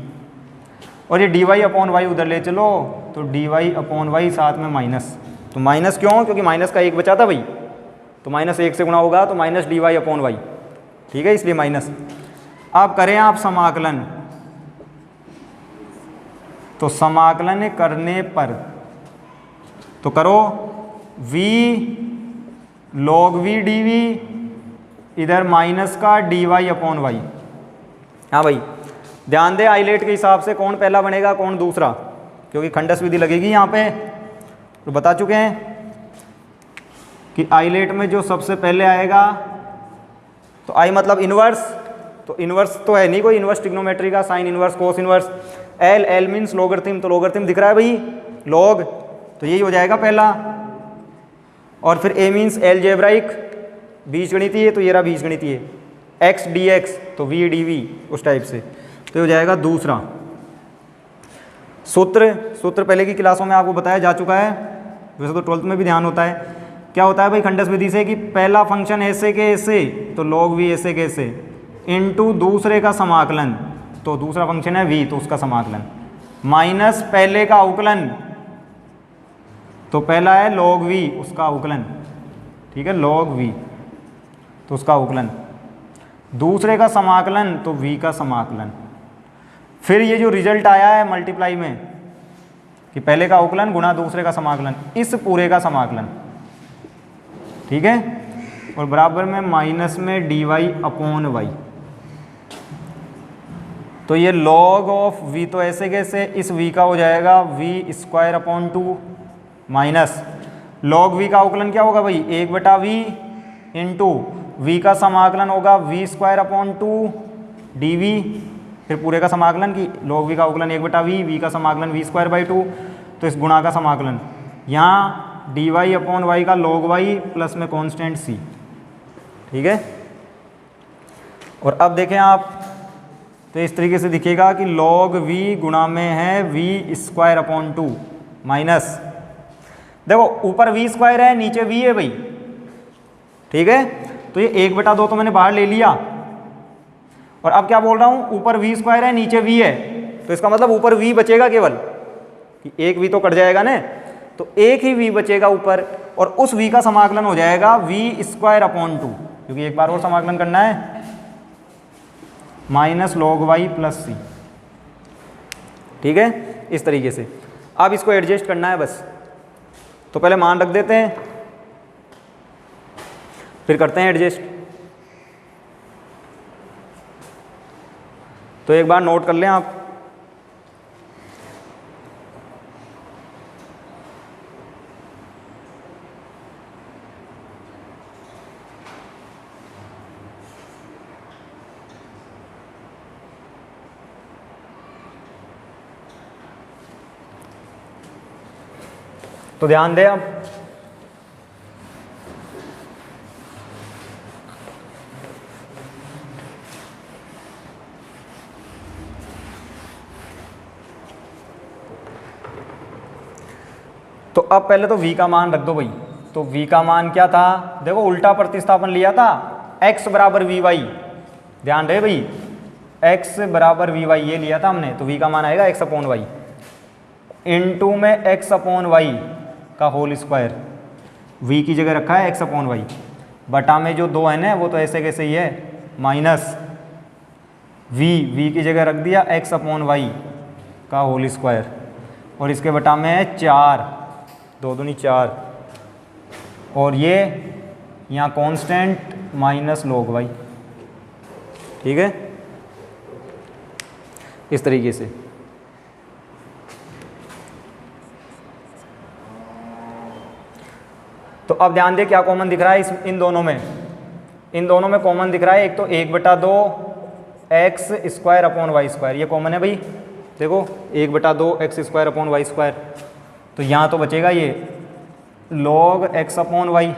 और ये dy अपॉन y उधर ले चलो तो dy अपॉन y साथ में माइनस, तो माइनस क्यों, क्योंकि माइनस का 1 बचा था भाई, तो -1 से गुणा होगा तो माइनस dy अपॉन y, ठीक है, इसलिए माइनस। अब करें आप समाकलन, तो समाकलन करने पर तो करो v log v dv, इधर माइनस का dy अपॉन y। हाँ भाई ध्यान दे, आइलेट के हिसाब से कौन पहला बनेगा कौन दूसरा, क्योंकि खंडस विधि लगेगी यहाँ पे, तो बता चुके हैं कि आइलेट में जो सबसे पहले आएगा, तो आई मतलब इन्वर्स, तो इन्वर्स तो है नहीं कोई, इन्वर्स ट्रिग्नोमेट्री का साइन इन्वर्स कोस इन्वर्स, एल मीन्स लोगरिथम, तो लोगरिथम दिख रहा है भाई लॉग, तो यही हो जाएगा पहला, और फिर ए मीन्स एलजेब्राइक बीजगणितीय है, तो ये रहा बीजगणितीय, एक्स डी एक्स तो वी डी वी उस टाइप से, तो ये हो जाएगा दूसरा। सूत्र पहले की क्लासों में आपको बताया जा चुका है, वैसे तो 12th में भी ध्यान होता है। क्या होता है भाई खंडस विधि से कि पहला फंक्शन ऐसे के ऐसे, तो log v ऐसे के ऐसे इनटू दूसरे का समाकलन, तो दूसरा फंक्शन है v तो उसका समाकलन, माइनस पहले का अवकलन, तो पहला है log v उसका अवकलन, ठीक है, log v तो उसका अवकलन, दूसरे का समाकलन तो v का समाकलन, फिर ये जो रिजल्ट आया है मल्टीप्लाई में कि पहले का अवकलन गुणा दूसरे का समाकलन, इस पूरे का समाकलन, ठीक है, और बराबर में माइनस में dy अपॉन y, तो ये log ऑफ v तो ऐसे कैसे, इस v का हो जाएगा v square upon 2 minus log v का अवकलन क्या होगा भाई 1/v इंटू v का समाकलन होगा v स्क्वायर अपॉन 2 dv, फिर पूरे का समाकलन की log v का अवकलन 1/v, v का समाकलन v स्क्वायर बाई 2, तो इस गुणा का समाकलन, यहाँ dy अपॉन y का log y प्लस में कांस्टेंट c, ठीक है। और अब देखें आप, तो इस तरीके से दिखेगा कि log v गुणा में है v स्क्वायर अपॉन 2 माइनस, देखो ऊपर v स्क्वायर है नीचे v है भाई, ठीक है, तो ये 1/2 तो मैंने बाहर ले लिया, और अब क्या बोल रहा हूँ, ऊपर v स्क्वायर है नीचे v है, तो इसका मतलब ऊपर v बचेगा केवल, कि एक v तो कट जाएगा ना, तो एक ही v बचेगा ऊपर, और उस v का समाकलन हो जाएगा v²/2, क्योंकि एक बार और समाकलन करना है, -log y + c। ठीक है, इस तरीके से अब इसको एडजस्ट करना है बस। तो पहले मान रख देते हैं, फिर करते हैं एडजस्ट। तो एक बार नोट कर लें आप, तो ध्यान दें अब, तो अब पहले तो v का मान रख दो भाई। तो v का मान क्या था, देखो उल्टा प्रतिस्थापन लिया था, x बराबर vy, ध्यान रहे भाई, x बराबर vy ये लिया था हमने, तो v का मान आएगा x/y इनटू में x/y का होल स्क्वायर, v की जगह रखा है x/y, बटा में जो 2 है ना वो तो ऐसे कैसे ही है, माइनस v की जगह रख दिया x/y का होल स्क्वायर, और इसके बटा में है 4, 2 दूनी 4, और ये यहाँ कांस्टेंट -log y। ठीक है, इस तरीके से। तो अब ध्यान दे क्या कॉमन दिख रहा है इन दोनों में, कॉमन दिख रहा है, एक तो 1/2 x²/y², ये कॉमन है भाई, देखो 1/2 x²/y², तो यहाँ तो बचेगा ये log x/y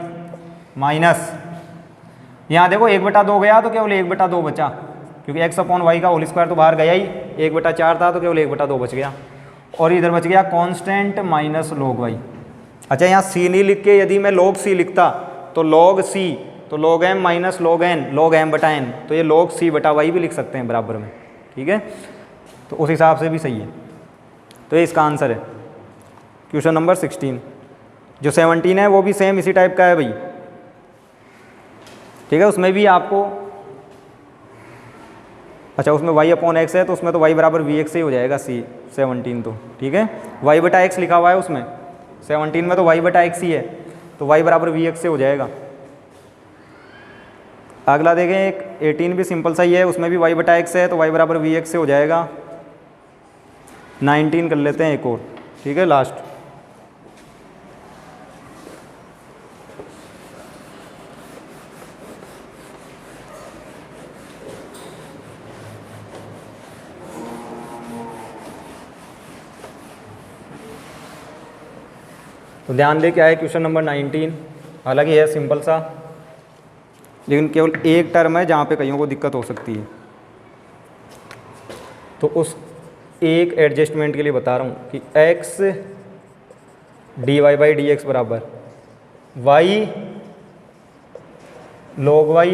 माइनस, यहाँ देखो 1/2 गया तो केवल 1/2 बचा, क्योंकि x/y का होल स्क्वायर तो बाहर गया ही, 1/4 था तो केवल 1/2 बच गया, और इधर बच गया कांस्टेंट -log y। अच्छा, यहाँ c नहीं लिख के यदि मैं log c लिखता तो log c, तो log m - log n, log m/n, तो ये log c/y भी लिख सकते हैं बराबर में। ठीक है, तो उस हिसाब से भी सही है। तो ये इसका आंसर है क्वेश्चन नंबर 16। जो 17 है वो भी सेम इसी टाइप का है भाई। ठीक है, उसमें भी आपको, अच्छा उसमें y/x है तो उसमें तो y बराबर vx ही हो जाएगा, c 17 तो। ठीक है, y/x लिखा हुआ है उसमें, 17 में तो y/x ही है, तो y बराबर vx से हो जाएगा। अगला देखें, एक 18 भी सिंपल सा ही है, उसमें भी y/x है तो y बराबर vx से हो जाएगा। 19 कर लेते हैं एक और। ठीक है, लास्ट। तो ध्यान दे क्या है क्वेश्चन नंबर 19, हालांकि है सिंपल सा, लेकिन केवल एक टर्म है जहाँ पे कईयों को दिक्कत हो सकती है, तो उस एक एडजस्टमेंट के लिए बता रहा हूँ कि x dy/dx बराबर y log y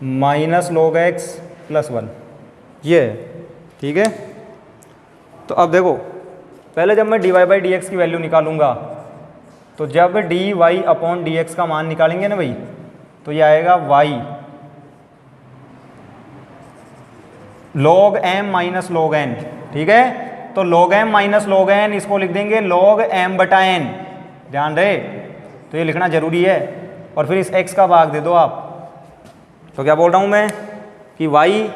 -log x + 1, ये है। ठीक है, तो अब देखो, पहले जब मैं dy/dx की वैल्यू निकालूंगा, तो जब dy/dx का मान निकालेंगे ना भाई, तो ये आएगा y log m - log n। ठीक है, तो log m - log n इसको लिख देंगे log m/n, ध्यान रहे, तो ये लिखना जरूरी है, और फिर इस x का भाग दे दो आप। तो क्या बोल रहा हूँ मैं कि y,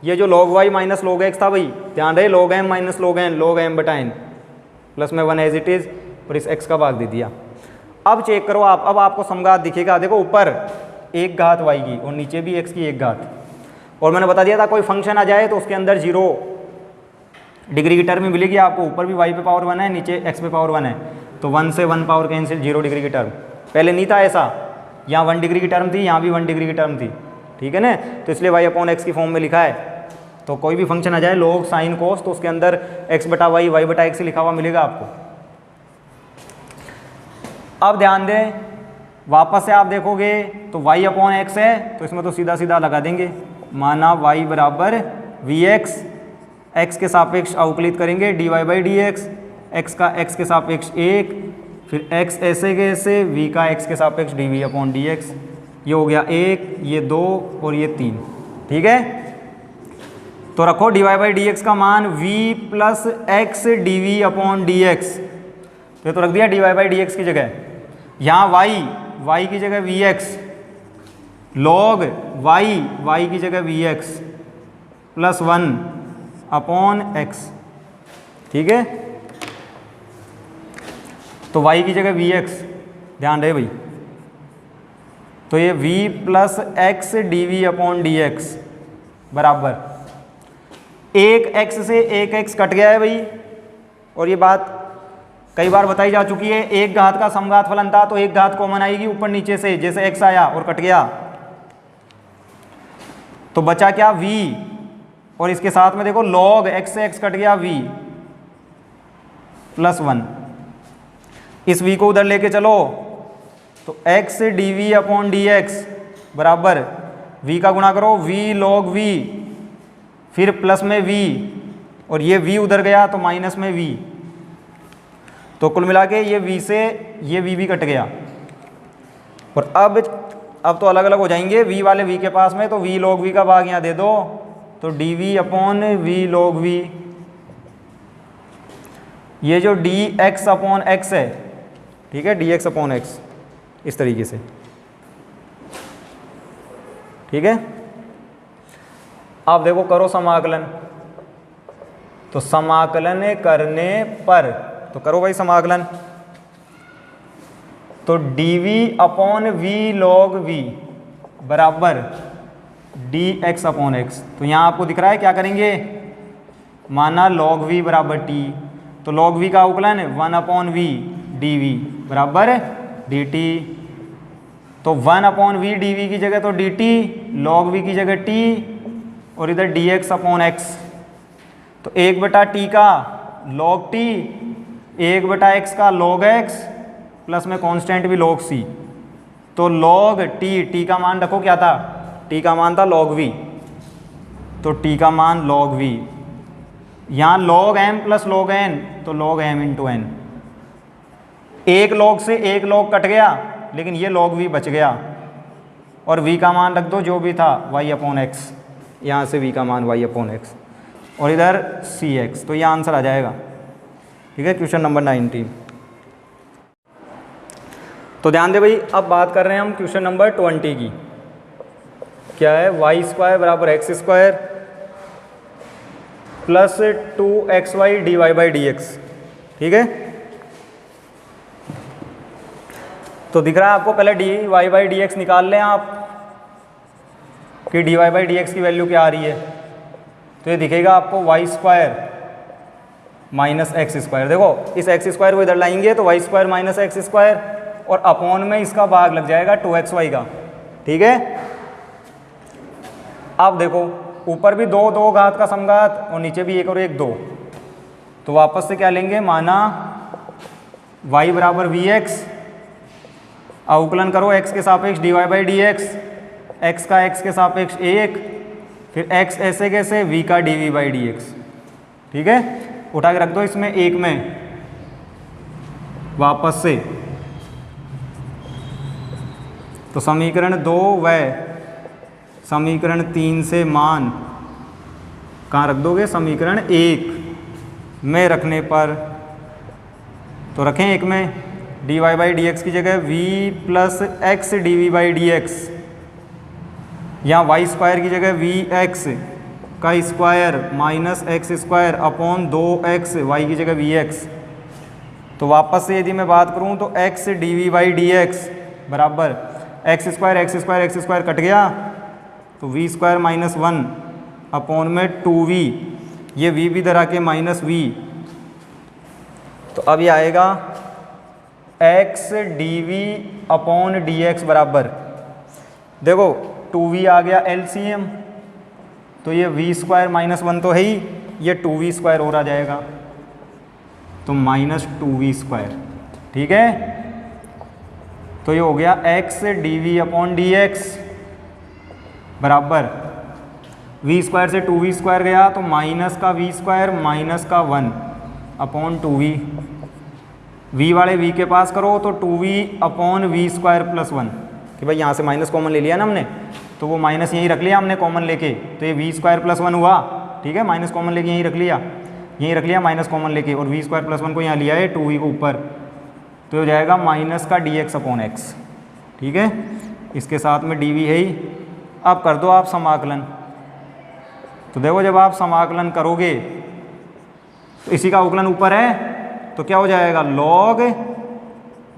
ये जो log y - log x था भाई, ध्यान रहे, log m - log n log m/n, plus में 1 एज इट इज़, और इस x का भाग दे दिया। अब चेक करो आप, अब आपको समघात दिखेगा, देखो ऊपर 1 घात y की और नीचे भी x की 1 घात, और मैंने बता दिया था कोई फंक्शन आ जाए तो उसके अंदर 0 डिग्री की टर्म मिलेगी आपको, ऊपर भी y पे पावर 1 है, नीचे x पे पावर 1 है, तो 1 से 1 पावर कैंसिल, 0 डिग्री की टर्म। पहले नहीं था ऐसा, यहाँ 1 डिग्री की टर्म थी, यहाँ भी 1 डिग्री की टर्म थी। ठीक है ना, तो इसलिए y/x की फॉर्म में लिखा है। तो कोई भी फंक्शन आ जाए log sin cos, तो उसके अंदर x/y y/x लिखा हुआ मिलेगा आपको। अब ध्यान दें, वापस से आप देखोगे तो y अपॉन एक्स है, तो इसमें तो सीधा सीधा लगा देंगे, माना y बराबर वी एक्स, एक्स के सापेक्ष अवकलित करेंगे dy by D x, x का x के सापेक्ष 1, फिर x ऐसे के ऐसे, v का x के सापेक्ष dv अपॉन डी एक्स, ये हो गया 1, ये 2 और ये 3। ठीक है, तो रखो dy बाई डी एक्स का मान v plus x d v upon D x, तो रख दिया dy बाई डी एक्स की जगह, यहाँ y की जगह वी एक्स, लॉग y की जगह v x plus 1 upon x. ठीक है, तो y की जगह वी एक्स, ध्यान रहे भाई, तो ये v plus x d v upon D x बराबर एक x से एक x कट गया है भाई, और ये बात कई बार बताई जा चुकी है, एक घात का समघात फलन था तो एक घात कॉमन आएगी ऊपर नीचे से, जैसे x आया और कट गया, तो बचा क्या v, और इसके साथ में देखो log x से x कट गया v प्लस 1, इस v को उधर लेके चलो तो x d v upon D x बराबर v का गुणा करो v log v, फिर प्लस में v, और ये v उधर गया तो माइनस में v, तो कुल मिला के ये v से ये v भी कट गया, और अब तो अलग अलग हो जाएंगे v वाले v के पास में, तो v log v का भाग यहाँ दे दो, तो dv upon v log v, ये जो dx अपॉन x है, ठीक है, dx अपॉन x इस तरीके से। ठीक है, अब देखो करो समाकलन, तो समाकलन करने पर, तो करो भाई समाकलन, तो dv upon v log v बराबर dx अपॉन x, तो यहाँ आपको दिख रहा है क्या करेंगे, माना log v बराबर t, तो log v का अवकलन 1 अपॉन v dv बराबर dt, तो 1 अपॉन v dv की जगह तो dt, log v की जगह t, और इधर dx अपॉन x, तो 1/t का log t, 1/x का log x, प्लस में कांस्टेंट भी log c, तो log t का मान रखो क्या था, t का मान था log v, तो t का मान log v, यहाँ log m plus log n, तो log m इंटू n, एक log से एक log कट गया, लेकिन ये log v बच गया, और v का मान रख दो जो भी था y अपॉन एक्स, यहाँ से v का मान y अपॉन एक्स, और इधर सी एक्स, तो ये आंसर आ जाएगा। ठीक है, क्वेश्चन नंबर 19। तो ध्यान दे भाई, अब बात कर रहे हैं हम क्वेश्चन नंबर 20 की, क्या है, वाई स्क्वायर बराबर x square plus 2xy dy by D x. ठीक है, तो दिख रहा है आपको, पहले dy बाई डी एक्स निकाल लें आप कि dy बाई डी एक्स की वैल्यू क्या आ रही है, तो ये दिखेगा आपको y square minus x square, देखो इस एक्स स्क्वायर को इधर लाएंगे तो Y square minus x square, और अपॉन में इसका भाग लग जाएगा 2xy का। ठीक है, अब देखो ऊपर भी दो घात का समघात और नीचे भी 1 और 1 2, तो वापस से क्या लेंगे, माना y बराबर वी एक्स, अवकलन करो x के सापेक्ष dy by D x, x का x के सापेक्ष 1, फिर x ऐसे कैसे v का dv बाई डी एक्स। ठीक है, उठा के रख दो इसमें 1 में वापस से, तो समीकरण 2 व समीकरण 3 से मान कहाँ रख दोगे, समीकरण 1 में रखने पर, तो रखें 1 में dy बाई डी एक्स की जगह v plus x dv by D x, यहाँ वाई स्क्वायर की जगह वी एक्स का square minus x square upon 2x, y की जगह वी एक्स, तो वापस से यदि मैं बात करूँ तो x dv by D x बराबर एक्स स्क्वायर कट गया, तो वी स्क्वायर माइनस 1 अपॉन में 2v, ये v भी इधर आके माइनस v, तो अब ये आएगा x dv upon D x बराबर, देखो 2v आ गया LCM, तो ये v स्क्वायर माइनस 1 तो है ही, ये 2v स्क्वायर और आ जाएगा, तो माइनस 2v स्क्वायर। ठीक है, तो ये हो गया x dv अपॉन dx बराबर वी स्क्वायर से 2v स्क्वायर गया तो माइनस का v स्क्वायर माइनस का 1 अपॉन 2v, v वाले v के पास करो तो 2v upon we square plus 1, कि भाई यहाँ से माइनस कॉमन ले लिया ना हमने, तो वो माइनस यहीं रख लिया हमने कॉमन लेके, तो ये वी स्क्वायर प्लस 1 हुआ, ठीक है, माइनस कॉमन लेके यहीं रख लिया माइनस कॉमन लेके, और वी स्क्वायर प्लस 1 को यहाँ लिया है 2v को ऊपर, तो हो जाएगा माइनस का dx अपॉन एक्स, ठीक है, इसके साथ में dv है ही। अब कर दो आप समाकलन, तो देखो जब आप समाकलन करोगे तो इसी का अवकलन ऊपर है तो क्या हो जाएगा लॉग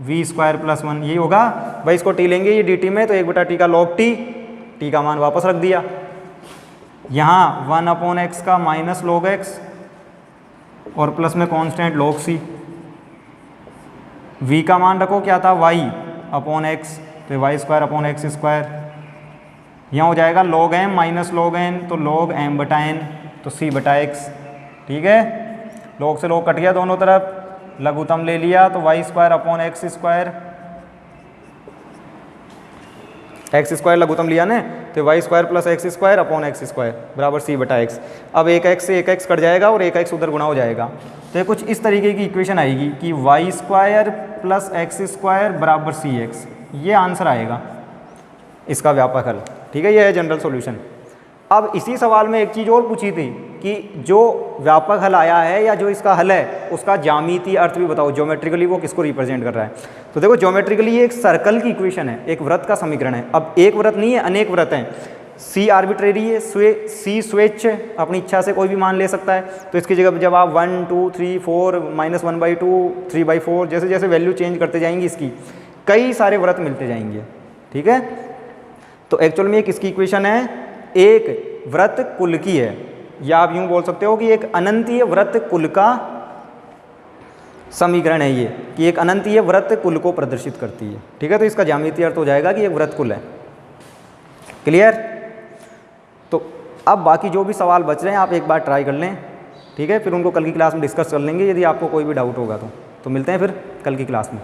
वी स्क्वायर प्लस 1, यही होगा भाई, इसको टी लेंगे ये dt में, तो 1/t का लॉग टी का मान वापस रख दिया, यहाँ 1 अपॉन एक्स का माइनस लॉग एक्स और प्लस में कांस्टेंट लॉग सी, v का मान रखो क्या था y अपॉन एक्स, तो Y square upon x square, यहाँ हो जाएगा log m minus log n, तो log m बटा n, तो c बटा x, ठीक है, log से log कट गया दोनों तरफ, लघुत्तम ले लिया तो Y square upon x square, X square लघुत्तम लिया ना, तो Y square plus x square upon x square बराबर सी बटा एक्स। अब एक एक्स से एक एक्स कट जाएगा और एक एक्स उधर गुणा हो जाएगा, तो ये कुछ इस तरीके की इक्वेशन आएगी कि y square plus x square बराबर सी एक्स, ये आंसर आएगा इसका व्यापक हल, ठीक है, ये है जनरल सॉल्यूशन। अब इसी सवाल में एक चीज़ और पूछी थी कि जो व्यापक हल आया है या जो इसका हल है उसका ज्यामितीय अर्थ भी बताओ, ज्योमेट्रिकली वो किसको रिप्रेजेंट कर रहा है। तो देखो ज्योमेट्रिकली ये एक सर्कल की इक्वेशन है, एक वृत्त का समीकरण है। अब एक वृत्त नहीं है, अनेक वृत्त हैं, सी आर्बिट्रेरी है, सी स्वेच्छ अपनी इच्छा से कोई भी मान ले सकता है, तो इसकी जगह जब आप 1 2 3 4 -1/2 3/4 जैसे जैसे वैल्यू चेंज करते जाएंगे इसकी कई सारे वृत्त मिलते जाएंगे, ठीक है। तो एक्चुअल में ये किसकी इक्वेशन है, एक वृत्त कुल की है, या आप यूँ बोल सकते हो कि एक अनंतीय वृत्त कुल का समीकरण है ये, कि एक अनंतीय वृत्त कुल को प्रदर्शित करती है, ठीक है। तो इसका ज्यामितीय अर्थ हो जाएगा कि एक वृत्त कुल है, क्लियर। तो अब बाकी जो भी सवाल बच रहे हैं आप एक बार ट्राई कर लें, ठीक है, फिर उनको कल की क्लास में डिस्कस कर लेंगे, यदि आपको कोई भी डाउट होगा तो मिलते हैं फिर कल की क्लास में।